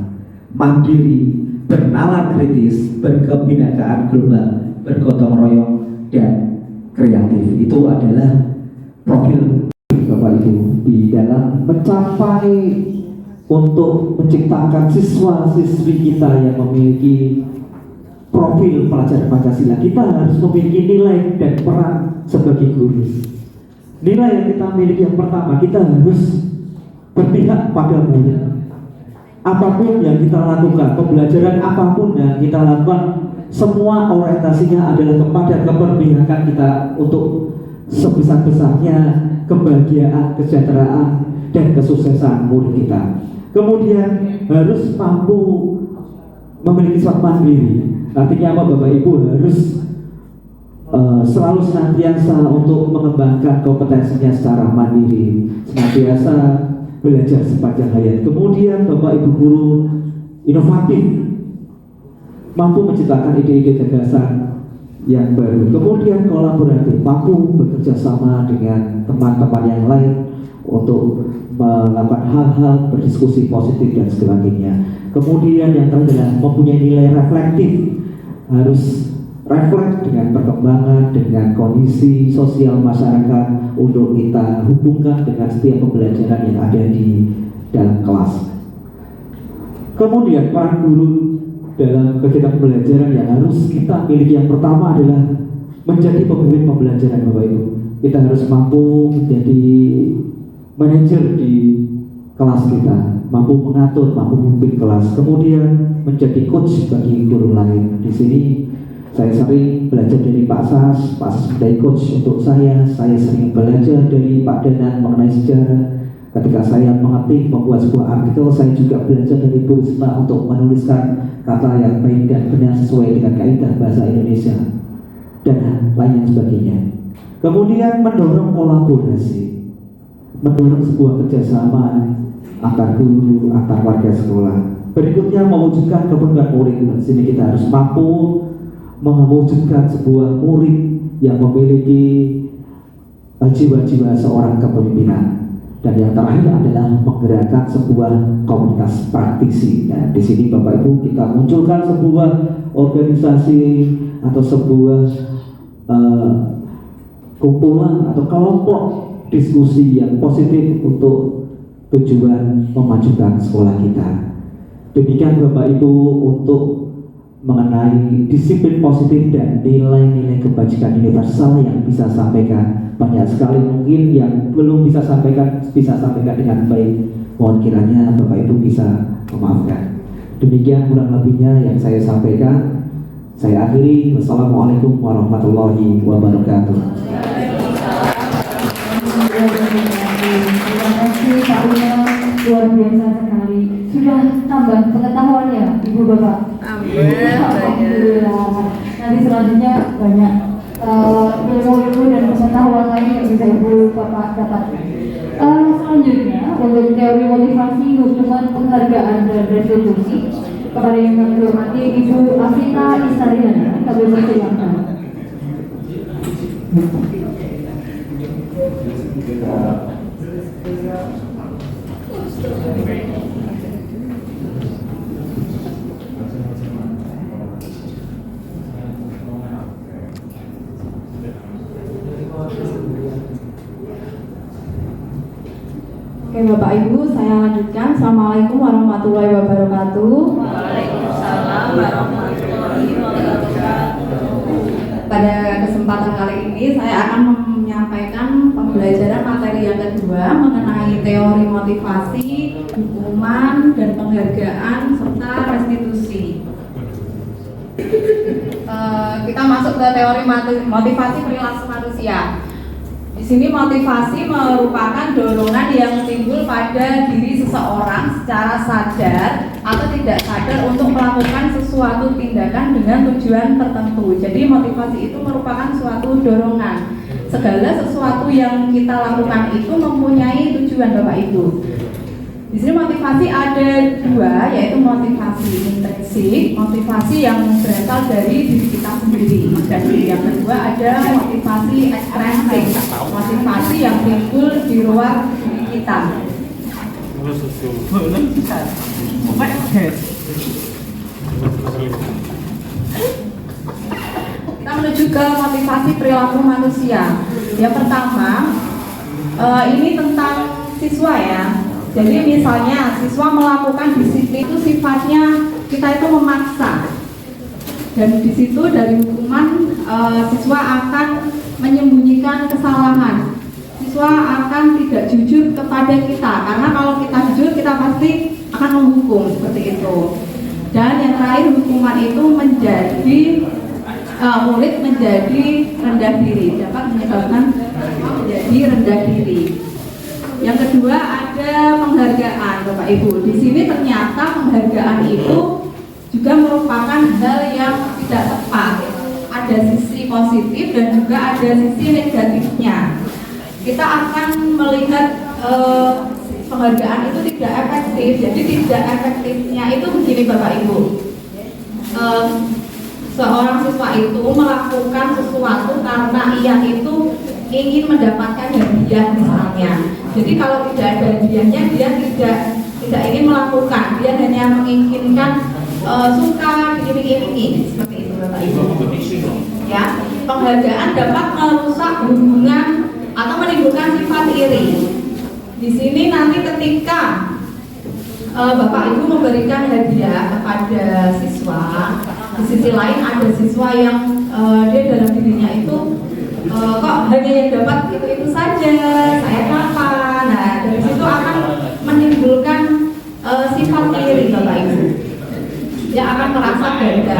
mandiri, bernalar kritis, berkebinekaan global, bergotong royong, dan kreatif. Itu adalah profil Bapak Ibu di dalam mencapai untuk menciptakan siswa-siswi kita yang memiliki profil pelajar Pancasila. Kita harus memiliki nilai dan peran sebagai guru. Nilai yang kita miliki yang pertama, kita harus berpihak pada murid. Apapun yang kita lakukan, pembelajaran apapun yang kita lakukan, semua orientasinya adalah kepada keberpihakan kita untuk sebesar-besarnya kebahagiaan, kesejahteraan, dan kesuksesan murid kita. Kemudian harus mampu memiliki sifat mandiri. Artinya apa Bapak Ibu? Harus selalu senantiasa untuk mengembangkan kompetensinya secara mandiri, senantiasa belajar sepanjang hayat. Kemudian Bapak Ibu guru inovatif, mampu menciptakan ide-ide gagasan yang baru. Kemudian kolaboratif, mampu bekerja sama dengan teman-teman yang lain untuk melakukan hal-hal, berdiskusi positif dan sebagainya. Kemudian yang terakhir adalah mempunyai nilai reflektif, harus refleks dengan perkembangan, dengan kondisi sosial masyarakat untuk kita hubungkan dengan setiap pembelajaran yang ada di dalam kelas. Kemudian para guru dalam kegiatan pembelajaran yang harus kita miliki yang pertama adalah menjadi pemimpin pembelajaran Bapak Ibu. Kita harus mampu menjadi manajer di kelas kita, mampu mengatur, mampu memimpin kelas. Kemudian menjadi coach bagi guru lain. Di sini saya sering belajar dari Pak Sas menjadi coach untuk saya sering belajar dari Pak Danan mengenai sejarah. Ketika saya mengetik, membuat sebuah artikel, saya juga belajar dari Bu Risma untuk menuliskan kata yang baik dan benar sesuai dengan kaidah bahasa Indonesia dan lain yang sebagainya. Kemudian mendorong kolaborasi, mendorong sebuah kerjasama antar guru, antar warga sekolah. Berikutnya mewujudkan kebanggaan murid. Di sini kita harus mampu mewujudkan sebuah murid yang memiliki jiwa-jiwa seorang kepemimpinan. Dan yang terakhir adalah menggerakkan sebuah komunitas praktisi. Nah, di sini Bapak Ibu kita munculkan sebuah organisasi atau sebuah kumpulan atau kelompok diskusi yang positif untuk tujuan memajukan sekolah kita. Demikian Bapak Ibu untuk mengenai disiplin positif dan nilai-nilai kebajikan universal yang bisa sampaikan. Banyak sekali mungkin yang belum bisa sampaikan dengan baik. Mohon kiranya Bapak Ibu bisa memaafkan. Demikian kurang lebihnya yang saya sampaikan. Saya akhiri. Wassalamualaikum warahmatullahi wabarakatuh. Terima kasih Pak Uno, luar biasa sekali. Sudah tambah pengetahuan ya Ibu Bapak? Alhamdulillah. Nanti selanjutnya banyak ilmu-ilmu dan pengetahuan lain yang bisa Ibu Bapak dapat. Selanjutnya untuk teori motivasi, hukuman, penghargaan dan restitusi kepada yang kami hormati Ibu Afita Istariana, kami persilakan. Bapak Ibu, saya lanjutkan. Assalamualaikum warahmatullahi wabarakatuh. Waalaikumsalam warahmatullahi wabarakatuh. Pada kesempatan kali ini saya akan menyampaikan pembelajaran materi yang kedua mengenai teori motivasi, hukuman, dan penghargaan serta restitusi. Kita masuk ke teori motivasi perilaku manusia. Di sini motivasi merupakan dorongan yang timbul pada diri seseorang secara sadar atau tidak sadar untuk melakukan sesuatu tindakan dengan tujuan tertentu. Jadi motivasi itu merupakan suatu dorongan. Segala sesuatu yang kita lakukan itu mempunyai tujuan, Bapak Ibu. Di sini motivasi ada dua, yaitu motivasi intrinsik, motivasi yang berasal dari diri kita sendiri, dan yang kedua ada motivasi ekstrinsik, motivasi yang timbul di luar diri kita. Kita menuju ke motivasi perilaku manusia. Yang pertama, ini tentang siswa ya. Jadi misalnya siswa melakukan disiplin itu sifatnya kita itu memaksa, dan di situ dari hukuman siswa akan menyembunyikan kesalahan. Siswa akan tidak jujur kepada kita, karena kalau kita jujur kita pasti akan menghukum seperti itu. Dan yang terakhir, hukuman itu menjadi murid menjadi rendah diri, dapat menyebabkan menjadi rendah diri. Yang kedua ada penghargaan, Bapak Ibu. Di sini ternyata penghargaan itu juga merupakan hal yang tidak tepat. Ada sisi positif dan juga ada sisi negatifnya. Kita akan melihat penghargaan itu tidak efektif. Jadi tidak efektifnya itu begini, Bapak Ibu. Seorang siswa itu melakukan sesuatu karena ia itu ingin mendapatkan hadiah misalnya. Jadi kalau tidak ada hadiahnya dia tidak ingin melakukan, dia hanya menginginkan suka diiring-iringi seperti itu, Bapak Ibu. Ya, penghargaan dapat merusak hubungan atau menimbulkan sifat iri. Di sini nanti ketika Bapak Ibu memberikan hadiah kepada siswa, di sisi lain ada siswa yang dia dalam dirinya itu kok hanya yang dapat itu saja, saya apa? Nah, dari situ akan menimbulkan sifat iri, Bapak Ibu. Dia akan merasa bangga.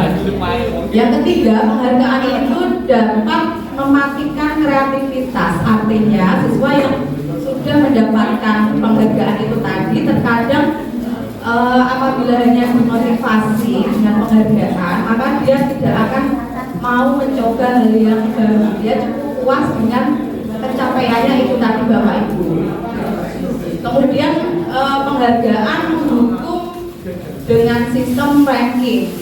Yang ketiga, penghargaan itu dapat mematikan kreativitas. Artinya siswa yang sudah mendapatkan penghargaan itu tadi terkadang apabila hanya dimotivasi dengan penghargaan, maka dia tidak akan mau mencoba hal yang baru. Dia cukup puas dengan pencapaiannya itu tadi, Bapak Ibu. Kemudian penghargaan mendukung dengan sistem ranking.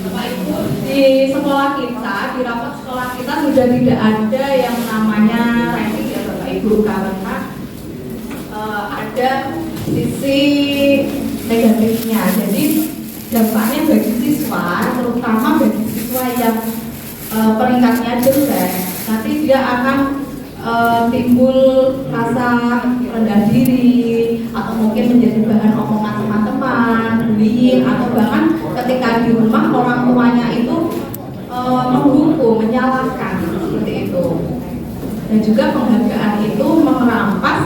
Bapak Ibu, di sekolah kita, di rapat sekolah kita sudah tidak ada yang namanya ranking ya, Bapak Ibu, karena ada sisi negatifnya. Jadi dampaknya bagi siswa, terutama bagi siswa yang peringkatnya jelek, nanti dia akan timbul rasa rendah diri, atau mungkin menjadi bahan omongan teman-teman, bullying, atau bahkan ketika di rumah orang tuanya itu menghukum, menyalahkan seperti itu. Dan juga penghargaan itu merampas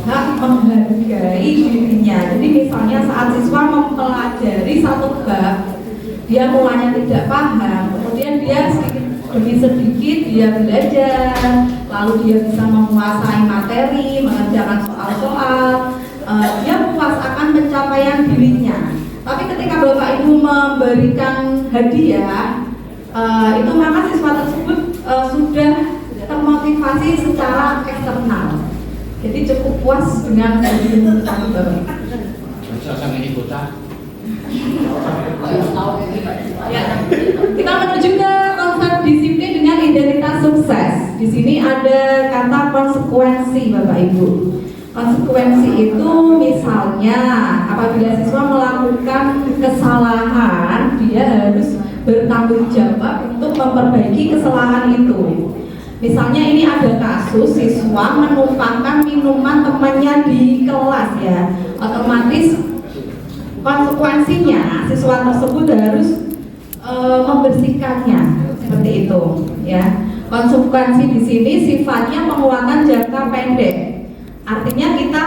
hak menghargai dirinya. Jadi misalnya saat siswa mempelajari satu bab, dia mulanya tidak paham, kemudian dia sedikit demi sedikit dia belajar, lalu dia bisa menguasai materi, mengerjakan soal-soal, dia puas akan pencapaian dirinya. Tapi ketika Bapak Ibu memberikan hadiah, itu maka siswa tersebut sudah termotivasi secara eksternal. Jadi cukup puas dengan hadiah tadi, Bapak. Ya, kita menuju ke konsep disiplin dengan identitas sukses. Di sini ada kata konsekuensi, Bapak Ibu. Konsekuensi itu misalnya apabila siswa melakukan kesalahan, dia harus bertanggung jawab untuk memperbaiki kesalahan itu. Misalnya ini ada kasus siswa menumpahkan minuman temannya di kelas ya, otomatis konsekuensinya siswa tersebut harus membersihkannya seperti itu ya. Konsekuensi di sini sifatnya penguatan jangka pendek. Artinya kita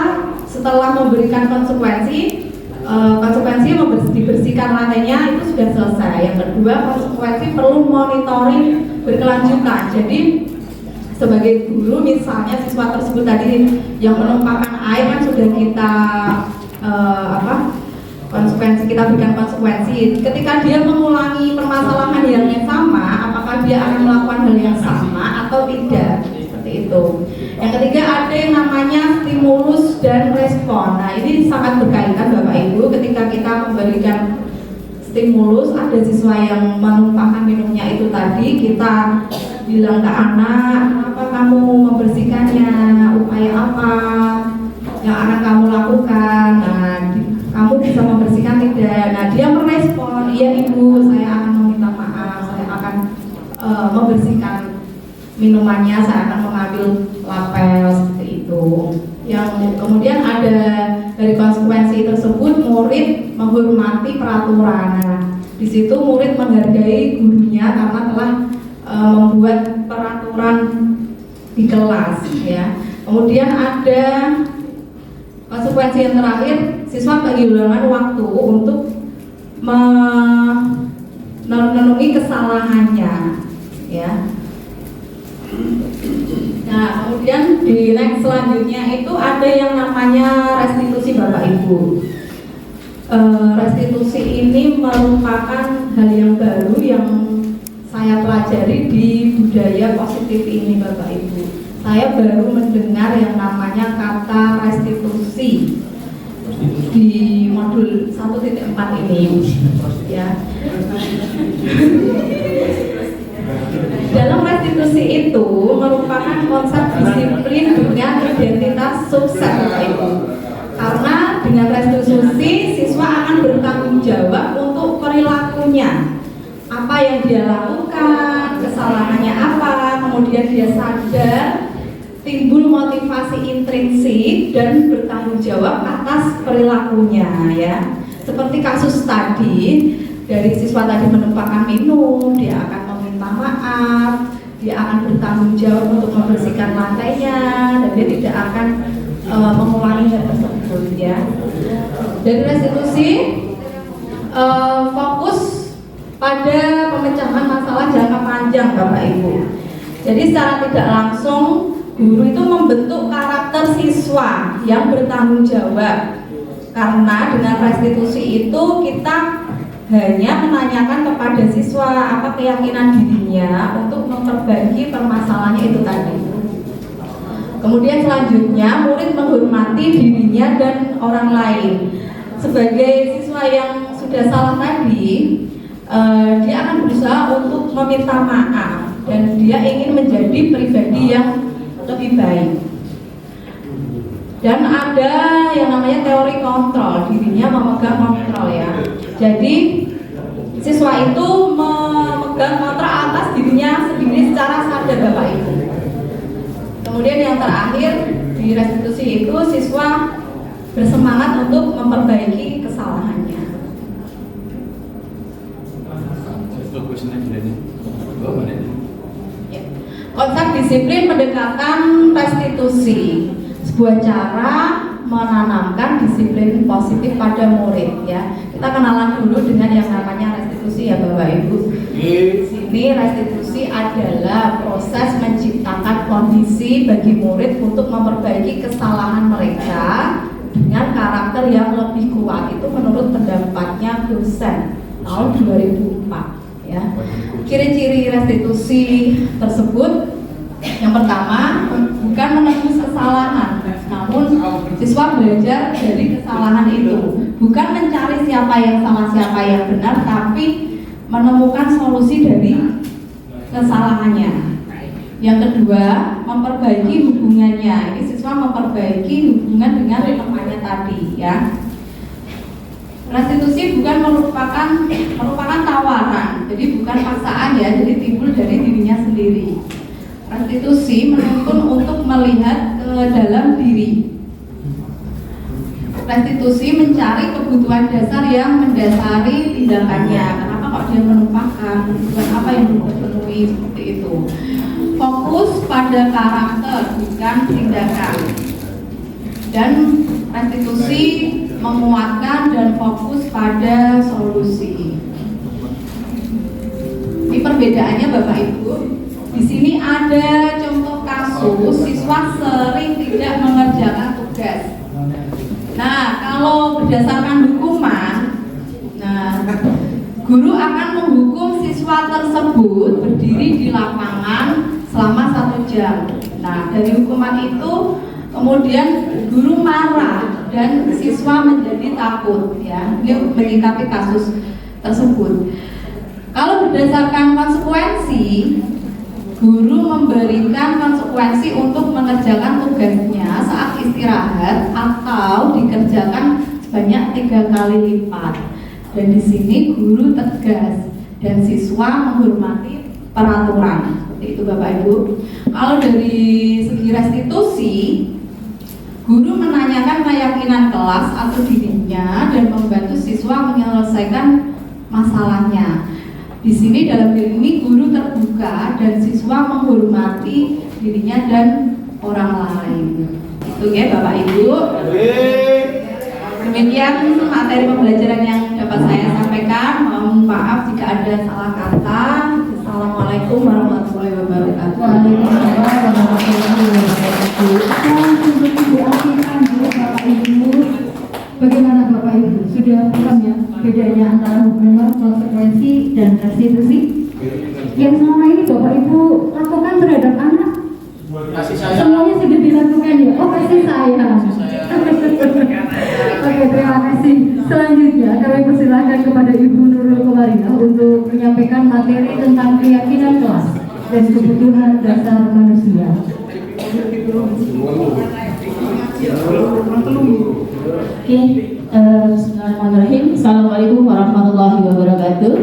setelah memberikan konsekuensi dibersihkan lantainya itu sudah selesai. Yang kedua, konsekuensi perlu monitoring berkelanjutan. Jadi sebagai guru misalnya siswa tersebut tadi yang menumpahkan air kan sudah kita kita berikan konsekuensi. Ketika dia mengulangi permasalahan yang sama, apakah dia akan melakukan hal yang sama atau tidak, seperti itu. Yang ketiga ada yang namanya stimulus dan respon. Nah ini sangat berkaitan Bapak Ibu. Ketika kita memberikan stimulus, ada siswa yang menumpahkan minumnya itu tadi, kita bilang ke anak, kenapa kamu membersihkannya, upaya apa yang akan kamu lakukan. Nah kamu bisa membersihkan tidak? Nah dia merespon, iya ibu, saya akan meminta maaf, saya akan membersihkan minumannya, saya akan mengambil lapel, seperti itu. Yang kemudian ada dari konsekuensi tersebut, murid menghormati peraturan. Nah, di situ murid menghargai gurunya karena telah membuat peraturan di kelas ya. Kemudian ada konsekuensi yang terakhir, siswa kehilangan waktu untuk memenuhi kesalahannya ya. Nah kemudian di next selanjutnya itu ada yang namanya restitusi Bapak Ibu. Restitusi ini merupakan hal yang baru yang saya pelajari di budaya positif ini Bapak Ibu. Saya baru mendengar yang namanya kata restitusi di modul 1.4 ini ya. Dalam restitusi itu merupakan konsep disiplin dengan identitas sukses Bapak Ibu. Karena dengan restitusi siswa akan bertanggung jawab untuk perilakunya. Apa yang dia lakukan, kesalahannya apa, kemudian dia sadar, timbul motivasi intrinsik dan bertanggung jawab atas perilakunya ya. Seperti kasus tadi, dari siswa tadi menumpahkan minum, dia akan meminta maaf, dia akan bertanggung jawab untuk membersihkan lantainya, dan dia tidak akan mengulangi hal tersebut ya. Dari restitusi fokus pada pemecahan masalah jangka panjang Bapak Ibu. Jadi secara tidak langsung guru itu membentuk karakter siswa yang bertanggung jawab. Karena dengan restitusi itu kita hanya menanyakan kepada siswa apa keyakinan dirinya untuk memperbaiki permasalahannya itu tadi. Kemudian selanjutnya murid menghormati dirinya dan orang lain. Sebagai siswa yang sudah salah tadi, dia akan berusaha untuk meminta maaf dan dia ingin menjadi pribadi yang lebih baik. Dan ada yang namanya teori kontrol, dirinya memegang kontrol ya. Jadi siswa itu memegang kontrol atas dirinya sendiri secara sadar Bapak Ibu. Kemudian yang terakhir di restitusi itu siswa bersemangat untuk memperbaiki kesalahannya. Ya. Konsep disiplin pendekatan restitusi, sebuah cara menanamkan disiplin positif pada murid ya. Kita kenalan dulu dengan yang namanya restitusi ya Bapak Ibu. Di sini restitusi adalah proses menciptakan kondisi bagi murid untuk memperbaiki kesalahan mereka dengan karakter yang lebih kuat. Itu menurut pendapatnya dosen tahun 2004 ya. Ciri-ciri restitusi tersebut yang pertama, bukan menebus kesalahan, namun siswa belajar dari kesalahan itu. Bukan mencari siapa yang salah, siapa yang benar, tapi menemukan solusi dari kesalahannya. Yang kedua, memperbaiki hubungannya. Ini siswa memperbaiki hubungan dengan temannya tadi ya. Restitusi bukan merupakan tawaran, jadi bukan paksaan ya, jadi timbul dari dirinya sendiri. restitusi menuntun untuk melihat ke dalam diri. Restitusi mencari kebutuhan dasar yang mendasari tindakannya. Kenapa kok dia menumpahkan kebutuhan apa yang belum terpenuhi seperti itu. Fokus pada karakter bukan tindakan. Dan restitusi menguatkan dan fokus pada solusi. Ini perbedaannya Bapak Ibu. Di sini ada contoh kasus siswa sering tidak mengerjakan tugas. Nah, kalau berdasarkan hukuman, guru akan menghukum siswa tersebut berdiri di lapangan selama 1 jam. Nah, dari hukuman itu kemudian guru marah dan siswa menjadi takut, ya. Ini menyikapi kasus tersebut. Kalau berdasarkan konsekuensi, guru memberikan konsekuensi untuk mengerjakan tugasnya saat istirahat atau dikerjakan sebanyak 3 kali lipat. Dan di sini guru tegas dan siswa menghormati peraturan. Seperti itu Bapak Ibu. Kalau dari segi restitusi, guru menanyakan keyakinan kelas atau dirinya dan membantu siswa menyelesaikan masalahnya. Di sini dalam hal ini guru terbuka dan siswa menghormati dirinya dan orang lain. Itu ya Bapak Ibu. Demikian materi pembelajaran yang dapat saya sampaikan. Mohon maaf jika ada salah kata. Assalamualaikum warahmatullahi wabarakatuh. Waalaikumsalam warahmatullahi wabarakatuh. Untuk Ibu Afiqah, Bapak Ibu, bagaimana Bapak Ibu? Sudah paham ya bedanya antara hukuman, konsekuensi, dan restitusi? Yang selama ini Bapak Ibu lakukan terhadap anak? Semuanya sudah dilakukan ya? Oh, kasih sayang. Oke, terima kasih. Selanjutnya kami persilahkan kepada Ibu Nurul Komarina untuk menyampaikan materi tentang keyakinan kelas dan kebutuhan dasar manusia. Oke, bismillahirrahmanirrahim. Assalamualaikum warahmatullahi wabarakatuh.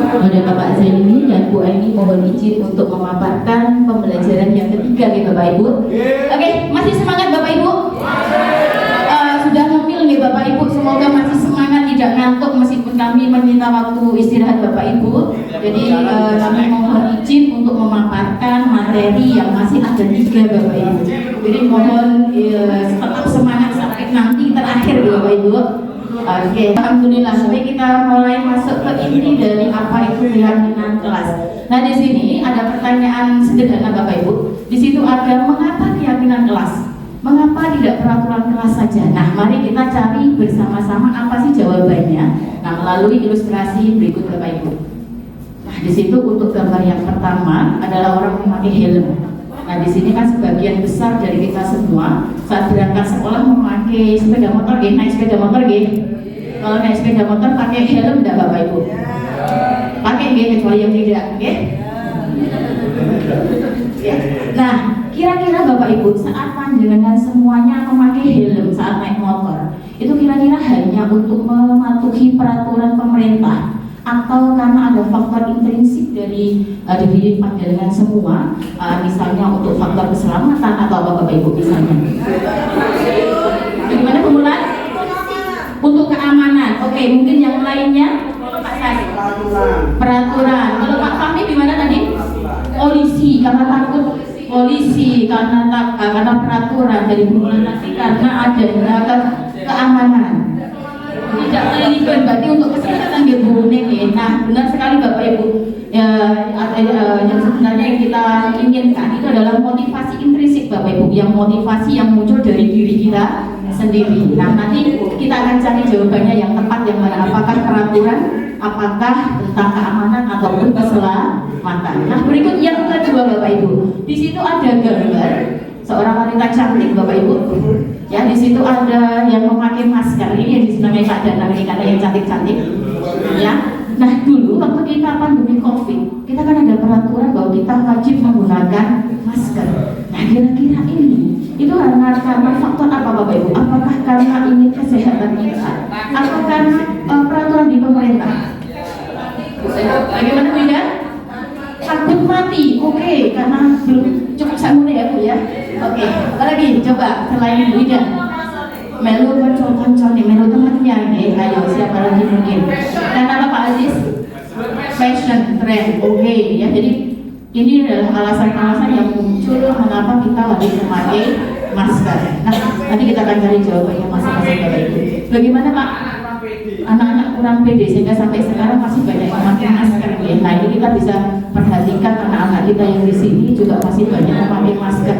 Pada Bapak Zaini dan Bu Aini mohon izin untuk memaparkan pembelajaran yang ketiga ya Bapak Ibu. Oke, masih semangat Bapak Ibu? Sudah ngemil nih Bapak Ibu, semoga masih semangat, tidak ngantuk meskipun kami meminta waktu istirahat Bapak Ibu. Jadi kami mohon izin untuk memaparkan materi yang masih ada 3 Bapak Ibu. Jadi mohon tetap semangat sampai nanti terakhir Bapak Ibu. Oke, alhamdulillah. Sampai kita mulai masuk ke inti dari apa itu keyakinan kelas. Nah, di sini ada pertanyaan sederhana Bapak Ibu. Di situ ada mengapa keyakinan kelas? Mengapa tidak peraturan kelas saja? Nah, mari kita cari bersama-sama apa sih jawabannya. Nah, melalui ilustrasi berikut Bapak Ibu. Nah, di situ untuk gambar yang pertama adalah orang memakai helm. Nah, di sini kan sebagian besar dari kita semua saat berangkat sekolah memakai sepeda motor, naik sepeda motor, Kalau naik sepeda motor pakai helm enggak Bapak Ibu? Pakai kecuali yang tidak, Ya. Nah, kira-kira Bapak Ibu saat panjenengan semuanya memakai helm saat naik motor, itu kira-kira hanya untuk mematuhi peraturan pemerintah atau karena ada faktor intrinsik dari diri panjenengan semua, misalnya untuk faktor keselamatan atau apa Bapak Ibu misalnya? Bagaimana pemulaan? Untuk keamanan. Oke, mungkin yang lainnya Pak Sari. Peraturan. Kalau Pak Fahmi gimana tadi? Polisi karena takut. Polisi karena peraturan dari pemulaan nanti karena ada keamanan. Tidak relevan berarti untuk kesehatan Bu Nene. Nah, benar sekali Bapak Ibu. Yang sebenarnya yang kita inginkan itu adalah motivasi intrinsik Bapak Ibu, yang motivasi yang muncul dari diri kita sendiri. Nah, nanti kita akan cari jawabannya yang tepat yang mana, apakah peraturan, apakah tentang keamanan ataupun keselamatan. Nah, berikut yang kedua Bapak Ibu. Di situ ada gambar seorang wanita cantik Bapak Ibu. Ya, di situ ada yang memakai masker. Ini yang disenangi Pak Danang ini karena yang cantik-cantik. Ya. Nah, dulu waktu kita pandemi Covid, kita kan ada peraturan bahwa kita wajib menggunakan masker. Nah, kira-kira ini itu karena faktor apa Bapak Ibu? Apakah karena ingin kesehatan kita atau karena peraturan di pemerintah? Bagaimana Bu Ida? Takut menghormati, oke, karena belum cukup sambung ya Bu ya. Oke, apa lagi? Coba selain lidah. Melu koncol nih, melu temannya nih. Ayo siapa lagi mungkin? Dan apa Pak Aziz? Fashion trend, oke ya. Jadi ini adalah alasan-alasan yang muncul mengapa kita wajib memakai masker. Nah, nanti kita akan cari jawabannya masing-masing Bapak Ibu. Bagaimana Pak? Anak-anak kurang pede sehingga sampai sekarang masih banyak yang memakai masker. Ya. Nah, ini kita bisa perhatikan anak-anak kita yang di sini juga masih banyak memakai masker.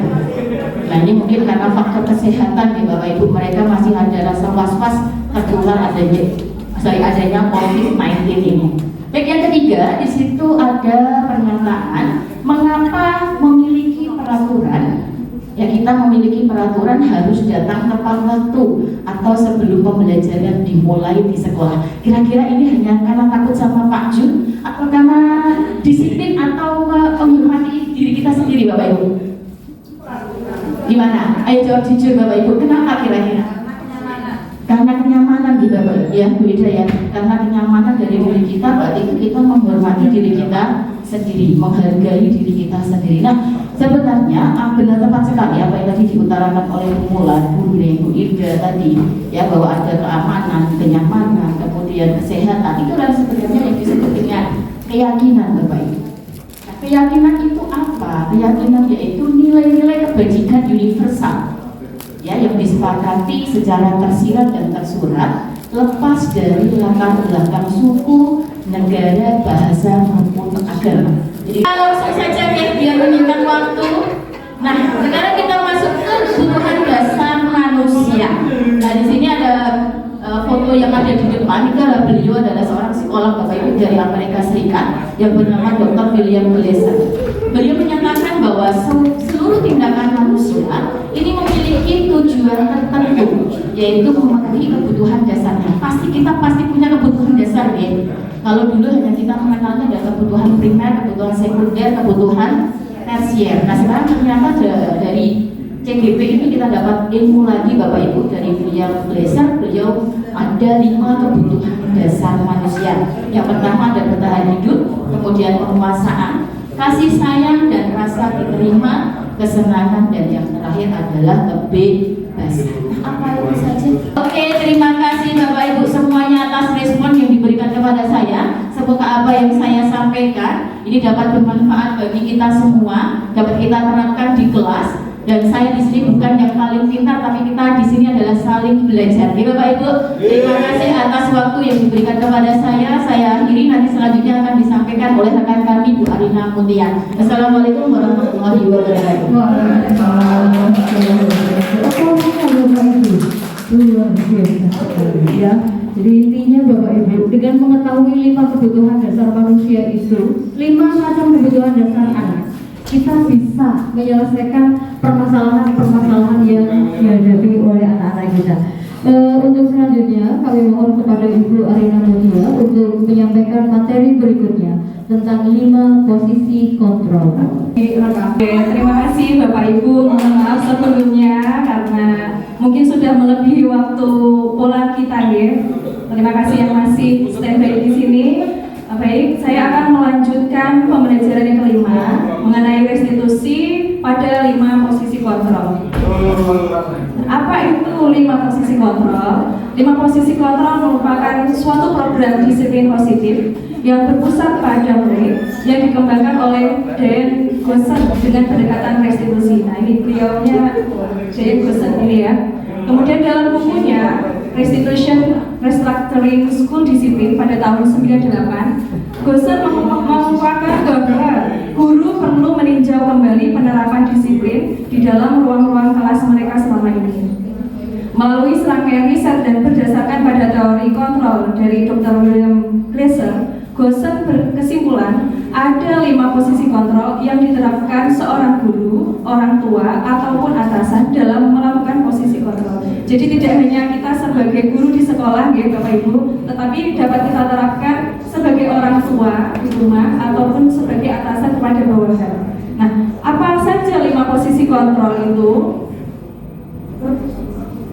Nah, ini mungkin karena faktor kesehatan ya Bapak Ibu, mereka masih ada rasa was-was tertular adanya COVID-19 ini. Baik, yang ketiga, di situ ada pernyataan mengapa memiliki peraturan. Ya, kita memiliki peraturan harus datang tepat waktu atau sebelum pembelajaran dimulai di sekolah. Kira-kira ini hanya karena takut sama Pak Jun atau karena disiplin atau menghormati diri kita sendiri Bapak Ibu? Gimana? Ayo jawab jujur Bapak Ibu, kenapa kira-kira? Karena kenyamanan di Bapak Ibu ya, beda ya. Karena kenyamanan dari diri kita, berarti kita menghormati diri kita sendiri, menghargai diri kita sendiri. Nah, sebenarnya benar tepat sekali apa yang tadi diutarakan oleh Bu Mulan, Bu Irga tadi, ya, bahwa ada keamanan, kenyamanan, kemudian kesehatan. Itu kan sebenarnya yang disebut dengan keyakinan Bapak Ibu. Nah, keyakinan itu apa? Keyakinan yaitu nilai-nilai kebajikan universal, ya, yang disepakati secara tersirat dan tersurat, lepas dari latar belakang suku, negara, bahasa maupun agama. Jadi langsung saja ya, biar menyingkat waktu. Nah, sekarang kita masuk ke kebutuhan dasar manusia. Nah, di sini ada foto yang ada di depan. Beliau adalah seorang psikolog Bapak Ibu dari Amerika Serikat yang bernama Dr. William Glasser. Beliau menyatakan bahwa seluruh tindakan manusia ini memiliki tujuan tertentu, yaitu memenuhi kebutuhan dasarnya. Kita pasti punya kebutuhan dasar ya. Kalau dulu hanya kita mengenalnya ada kebutuhan primer, kebutuhan sekunder, kebutuhan tersier. Nah, sekarang ternyata dari CGP ini kita dapat ilmu lagi Bapak Ibu dari William Glasser. Beliau ada 5 kebutuhan dasar manusia. Yang pertama ada bertahan hidup, kemudian penguasaan, kasih sayang dan rasa diterima, kesenangan, dan yang terakhir adalah kebebasan. Apa itu saja? Oke, terima kasih Bapak Ibu semuanya atas respon yang diberikan kepada saya. Semoga apa yang saya sampaikan ini dapat bermanfaat bagi kita semua, dapat kita terapkan di kelas. Dan saya di sini bukan yang paling pintar, tapi kita di sini adalah saling belajar. Oke Bapak Ibu, terima kasih atas waktu yang diberikan kepada saya. Saya akhiri, nanti selanjutnya akan disampaikan oleh rekan kami Bu Arina Mutia. Assalamualaikum warahmatullahi wabarakatuh. Luar biasa sekali ya. Jadi intinya Bapak Ibu, dengan mengetahui 5 kebutuhan dasar manusia itu, 5 macam kebutuhan dasar anak, kita bisa menyelesaikan permasalahan-permasalahan yang dihadapi oleh anak-anak kita. Untuk selanjutnya kami mohon kepada Ibu Arina Mutia untuk menyampaikan materi berikutnya tentang 5 posisi kontrol. Terima kasih Bapak Ibu. Mohon maaf sebelumnya karena mungkin sudah melebihi waktu pola kita ya. Terima kasih yang masih standby di sini. Baik, saya akan melanjutkan pembelajaran yang kelima mengenai restitusi pada 5 posisi kontrol. Apa itu 5 posisi kontrol? 5 posisi kontrol merupakan suatu program disiplin positif yang berpusat pada murid yang dikembangkan oleh Dan Gosen dengan pendekatan restitusi. Nah, ini beliaunya Dan Gosen ini ya. Kemudian dalam bukunya Restitution Restructuring School Discipline pada tahun 98, Gosen mengungkapkan bahwa guru perlu meninjau kembali penerapan disiplin di dalam ruang-ruang kelas mereka selama ini. Melalui serangkaian riset dan berdasarkan pada teori kontrol dari Dr. William Glasser, Gosen berkesimpulan ada 5 posisi kontrol yang diterapkan seorang guru, orang tua, ataupun atasan dalam melakukan posisi kontrol. Jadi tidak hanya kita sebagai guru di sekolah, ya Bapak Ibu, tetapi dapat kita terapkan sebagai orang tua di rumah ataupun sebagai atasan kepada bawahan. Nah, apa saja 5 posisi kontrol itu?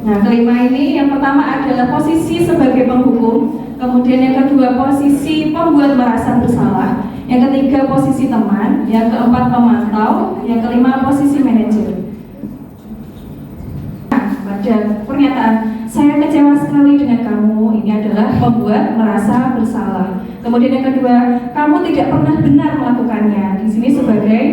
Nah, kelima ini yang pertama adalah posisi sebagai penghukum. Kemudian yang kedua posisi pembuat merasa bersalah. Yang ketiga ketiga posisi teman, yang keempat pemantau, yang kelima posisi manajer. Pada pernyataan, saya kecewa sekali dengan kamu, ini adalah membuat merasa bersalah. Kemudian yang kedua, kamu tidak pernah benar melakukannya, di sini sebagai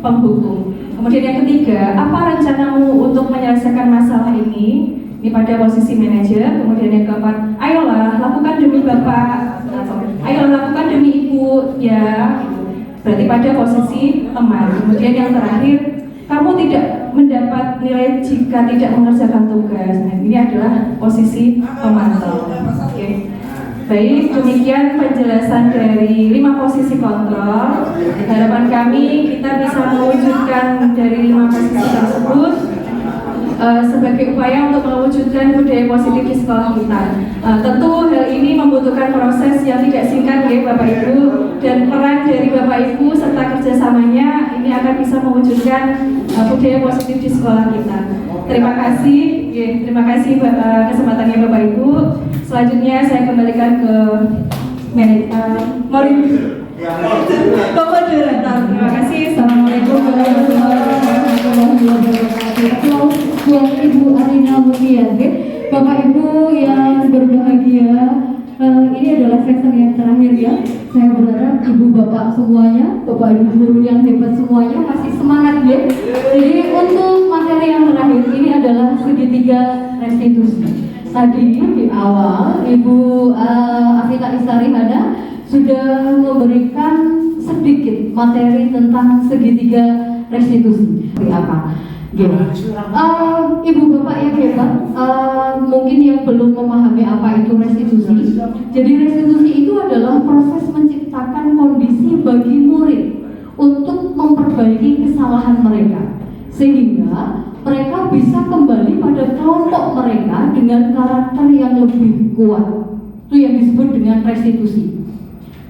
penghukum. Kemudian yang ketiga, apa rencanamu untuk menyelesaikan masalah ini? Ini pada posisi manajer. Kemudian yang keempat, ayolah lakukan demi bapak, atau ayolah lakukan demi ibu, ya. Berarti pada posisi teman. Kemudian yang terakhir, kamu tidak mendapat nilai jika tidak mengerjakan tugas. Nah, ini adalah posisi pemantau. Oke. Baik, demikian penjelasan dari 5 posisi kontrol. Harapan kami kita bisa mewujudkan dari 5 posisi tersebut sebagai upaya untuk mewujudkan budaya positif di sekolah kita. Tentu hal ini membutuhkan proses yang tidak singkat ya Bapak Ibu, dan peran dari Bapak Ibu serta kerjasamanya ini akan bisa mewujudkan budaya positif di sekolah kita. Terima kasih, terima kasih kesempatannya Bapak Ibu. Selanjutnya saya kembalikan ke moderator. Terima kasih. Assalamualaikum warahmatullahi wabarakatuh. Buat Ibu Arina Mutiara, Bapak Ibu yang berbahagia, ini adalah sesi yang terakhir ya. Saya berharap Ibu Bapak semuanya, Bapak Ibu guru yang hebat semuanya masih semangat ya. Jadi untuk materi yang terakhir ini adalah segitiga restitusi. Tadi di awal Ibu Afita Istarihana sudah memberikan sedikit materi tentang segitiga restitusi. Seperti apa? Ibu Bapak yang hebat, mungkin yang belum memahami apa itu restitusi. Jadi restitusi itu adalah proses menciptakan kondisi bagi murid untuk memperbaiki kesalahan mereka, sehingga mereka bisa kembali pada kelompok mereka dengan karakter yang lebih kuat. Itu yang disebut dengan restitusi.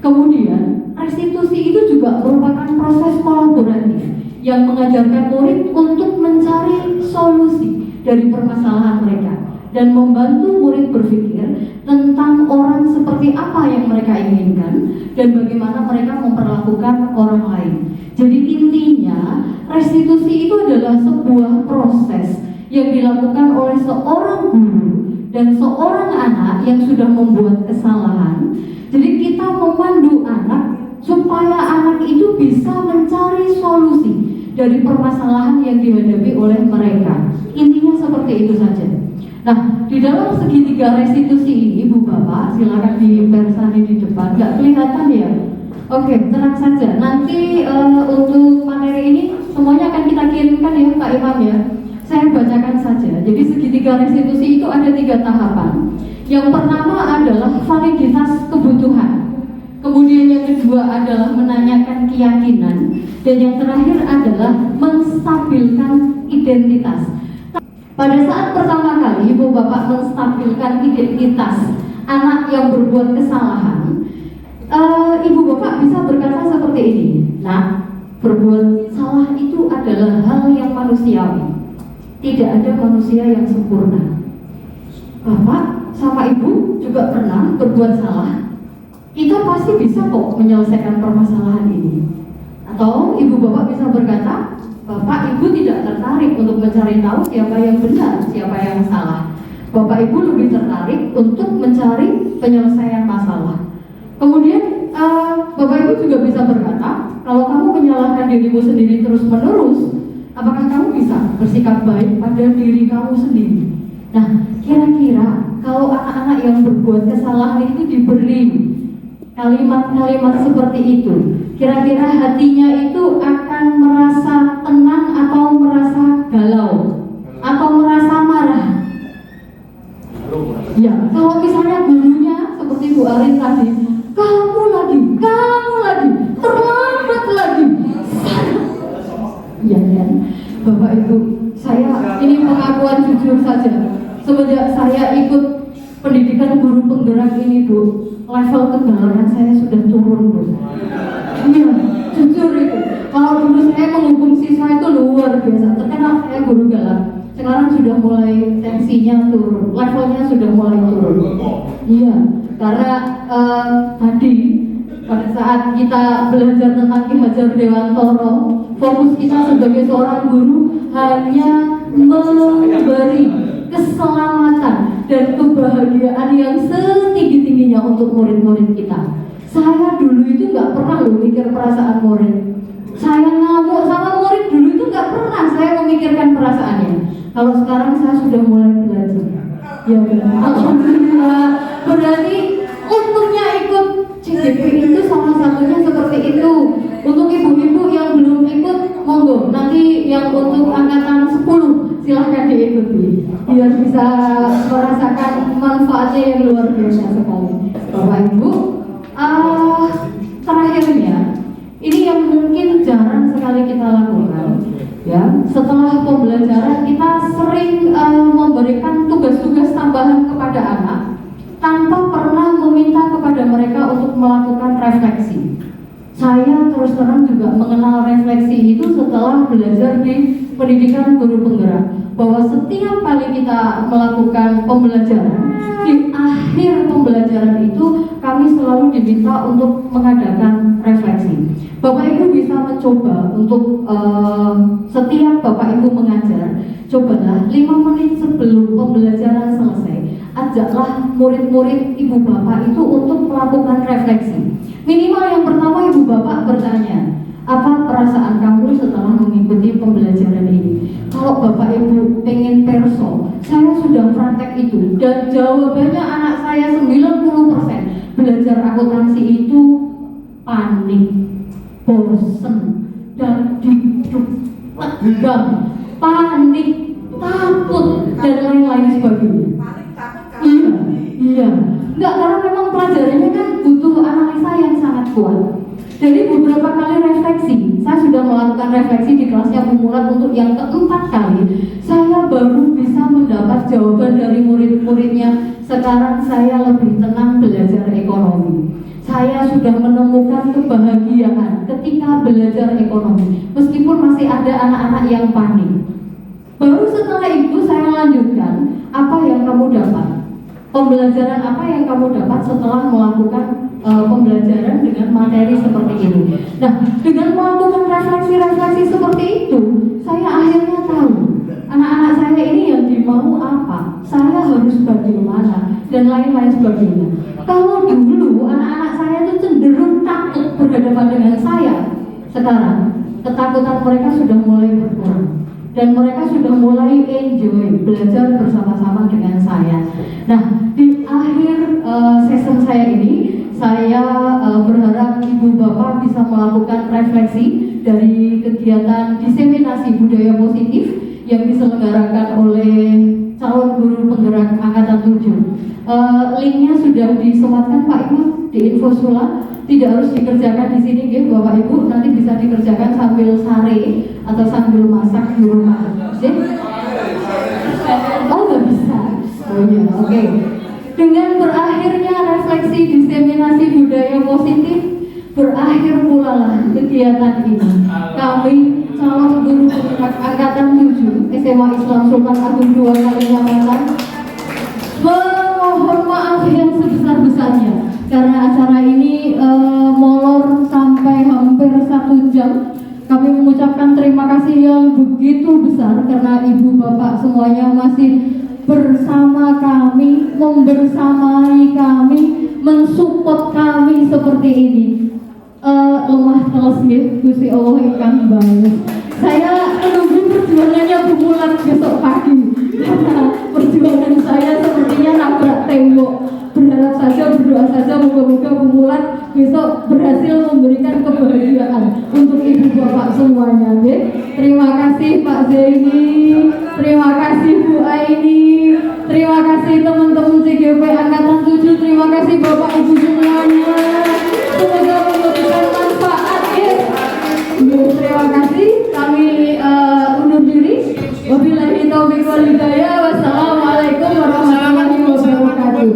Kemudian restitusi itu juga merupakan proses kolaboratif yang mengajarkan murid untuk mencari solusi dari permasalahan mereka dan membantu murid berpikir tentang orang seperti apa yang mereka inginkan dan bagaimana mereka memperlakukan orang lain. Jadi intinya restitusi itu adalah sebuah proses yang dilakukan oleh seorang guru dan seorang anak yang sudah membuat kesalahan. Jadi kita memandu anak supaya anak itu bisa mencari solusi dari permasalahan yang dihadapi oleh mereka. Intinya seperti itu saja. Nah, di dalam segitiga restitusi ini, Ibu Bapak, silakan dipersani di depan. Nggak kelihatan ya? Oke, tenang saja. Nanti untuk materi ini semuanya akan kita kirimkan ya Pak Imam ya. Saya bacakan saja. Jadi segitiga restitusi itu ada 3 tahapan. Yang pertama adalah validitas kebutuhan. Kemudian yang kedua adalah menanyakan keyakinan, dan yang terakhir adalah menstabilkan identitas. Pada saat pertama kali Ibu Bapak menstabilkan identitas anak yang berbuat kesalahan, Ibu Bapak bisa berkata seperti ini. Nah, berbuat salah itu adalah hal yang manusiawi. Tidak ada manusia yang sempurna. Bapak sama Ibu juga pernah berbuat salah. Kita pasti bisa kok menyelesaikan permasalahan ini. Atau Ibu Bapak bisa berkata, Bapak Ibu tidak tertarik untuk mencari tahu siapa yang benar, siapa yang salah. Bapak Ibu lebih tertarik untuk mencari penyelesaian masalah. Kemudian Bapak Ibu juga bisa berkata, kalau kamu menyalahkan dirimu sendiri terus-menerus, apakah kamu bisa bersikap baik pada diri kamu sendiri? Nah, kira-kira kalau anak-anak yang berbuat kesalahan itu diberi kalimat-kalimat seperti itu, kira-kira hatinya itu akan merasa tenang atau merasa galau atau merasa marah? Ya, kalau misalnya gurunya seperti Bu Arin tadi, kamu lagi, terlambat lagi. Ya kan, Bapak Ibu, saya ini pengakuan jujur saja. Semenjak saya ikut pendidikan guru penggerak ini Bu, level kegalakan saya sudah turun Bu. Iya, jujur itu. Kalau dulu saya menghukum siswa itu luar biasa, terkenal saya guru galak. Sekarang sudah mulai tensinya turun, levelnya sudah mulai turun. Iya, karena tadi pada saat kita belajar tentang Ki Hajar Dewantoro, fokus kita sebagai seorang guru hanya memberi keselamatan dan kebahagiaan yang setinggi-tingginya untuk murid-murid kita. Saya dulu itu nggak pernah loh mikir perasaan murid. Saya ngamuk sama murid dulu itu nggak pernah saya memikirkan perasaannya. Kalau sekarang saya sudah mulai belajar. Ya benar. Alhamdulillah. Berarti untungnya ikut CGP itu salah satunya seperti itu. Untuk ibu-ibu yang belum ikut, monggo. Nanti yang untuk angkatan 10 silahkan diikuti. Biar bisa merasakan manfaatnya yang luar biasa sekali. Bapak Ibu, terakhirnya ini yang mungkin jarang sekali kita lakukan. Ya, setelah pembelajaran kita sering memberikan tugas-tugas tambahan kepada anak tanpa pernah meminta kepada mereka untuk melakukan refleksi. Saya terus terang juga mengenal refleksi itu setelah belajar di pendidikan guru penggerak, bahwa setiap kali kita melakukan pembelajaran, di akhir pembelajaran itu kami selalu diminta untuk mengadakan refleksi. Bapak Ibu bisa mencoba untuk setiap Bapak Ibu mengajar, cobalah 5 menit sebelum pembelajaran selesai, ajaklah murid-murid Ibu Bapak itu untuk melakukan refleksi. Minimal yang pertama Ibu Bapak bertanya, apa perasaan kamu setelah mengikuti pembelajaran ini? Kalau Bapak Ibu pengen perso, saya sudah praktek itu, dan jawabannya anak saya 90%. Belajar akuntansi itu panik, bosen, dan tegang, panik, takut, dan lain-lain sebagainya. Iya. Enggak, karena memang pelajarannya kan butuh analisa yang sangat kuat. Jadi beberapa kali refleksi, saya sudah melakukan refleksi di kelasnya Bu Mulat untuk yang keempat kali. Saya baru bisa mendapat jawaban dari murid-muridnya. Sekarang saya lebih tenang belajar ekonomi. Saya sudah menemukan kebahagiaan ketika belajar ekonomi, meskipun masih ada anak-anak yang panik. Baru setelah itu saya lanjutkan, apa yang kamu dapat? Pembelajaran apa yang kamu dapat setelah melakukan pembelajaran dengan materi seperti ini? Nah, dengan melakukan refleksi-refleksi seperti itu, saya akhirnya tahu anak-anak saya ini yang dimau apa, saya harus bagaimana, dan lain-lain sebagainya. Kalau dulu anak-anak saya itu cenderung takut berhadapan dengan saya, sekarang ketakutan mereka sudah mulai berkurang. Dan mereka sudah mulai enjoy belajar bersama-sama dengan saya. Nah, di akhir session saya ini, saya berharap Ibu Bapak bisa melakukan refleksi dari kegiatan diseminasi budaya positif yang diselenggarakan oleh calon guru penggerak angkatan 7. Linknya sudah disematkan Pak Ibu di info Sula. Tidak harus dikerjakan di sini, gitu, Bapak Ibu. Nanti bisa dikerjakan sambil sare atau sambil masak di rumah. Oh, nggak bisa. Oh ya, oke. Dengan berakhirnya refleksi diseminasi budaya positif, berakhir pula lah kegiatan ini. Kami calon guru penggerak angkatan 7 SMA Islam Sultan Agung II Kalimantan mohon maaf yang sebesar-besarnya karena acara ini molor sampai hampir 1 jam. Kami mengucapkan terima kasih yang begitu besar karena Ibu Bapak semuanya masih bersama kami, membersamai kami, mensupport kami seperti ini. Lemah teles nggih, Gusti Allah ingkang bagus. Saya menunggu perjuangannya Bu Mulat besok pagi karena perjuangan saya sepertinya nabrak tembok. Berharap saja, berdoa saja moga-moga Bu Mulat besok berhasil memberikan kebahagiaan untuk Ibu Bapak semuanya. Terima kasih Pak Zaini, terima kasih Bu Aini, terima kasih teman-teman CGP Angkatan 7, terima kasih Bapak Ibu semuanya. Semoga memberikan manfaat ya. Terima kasih. Kami undur diri. Wabillahi taufiq wal hidayah. Wassalamualaikum warahmatullahi wabarakatuh.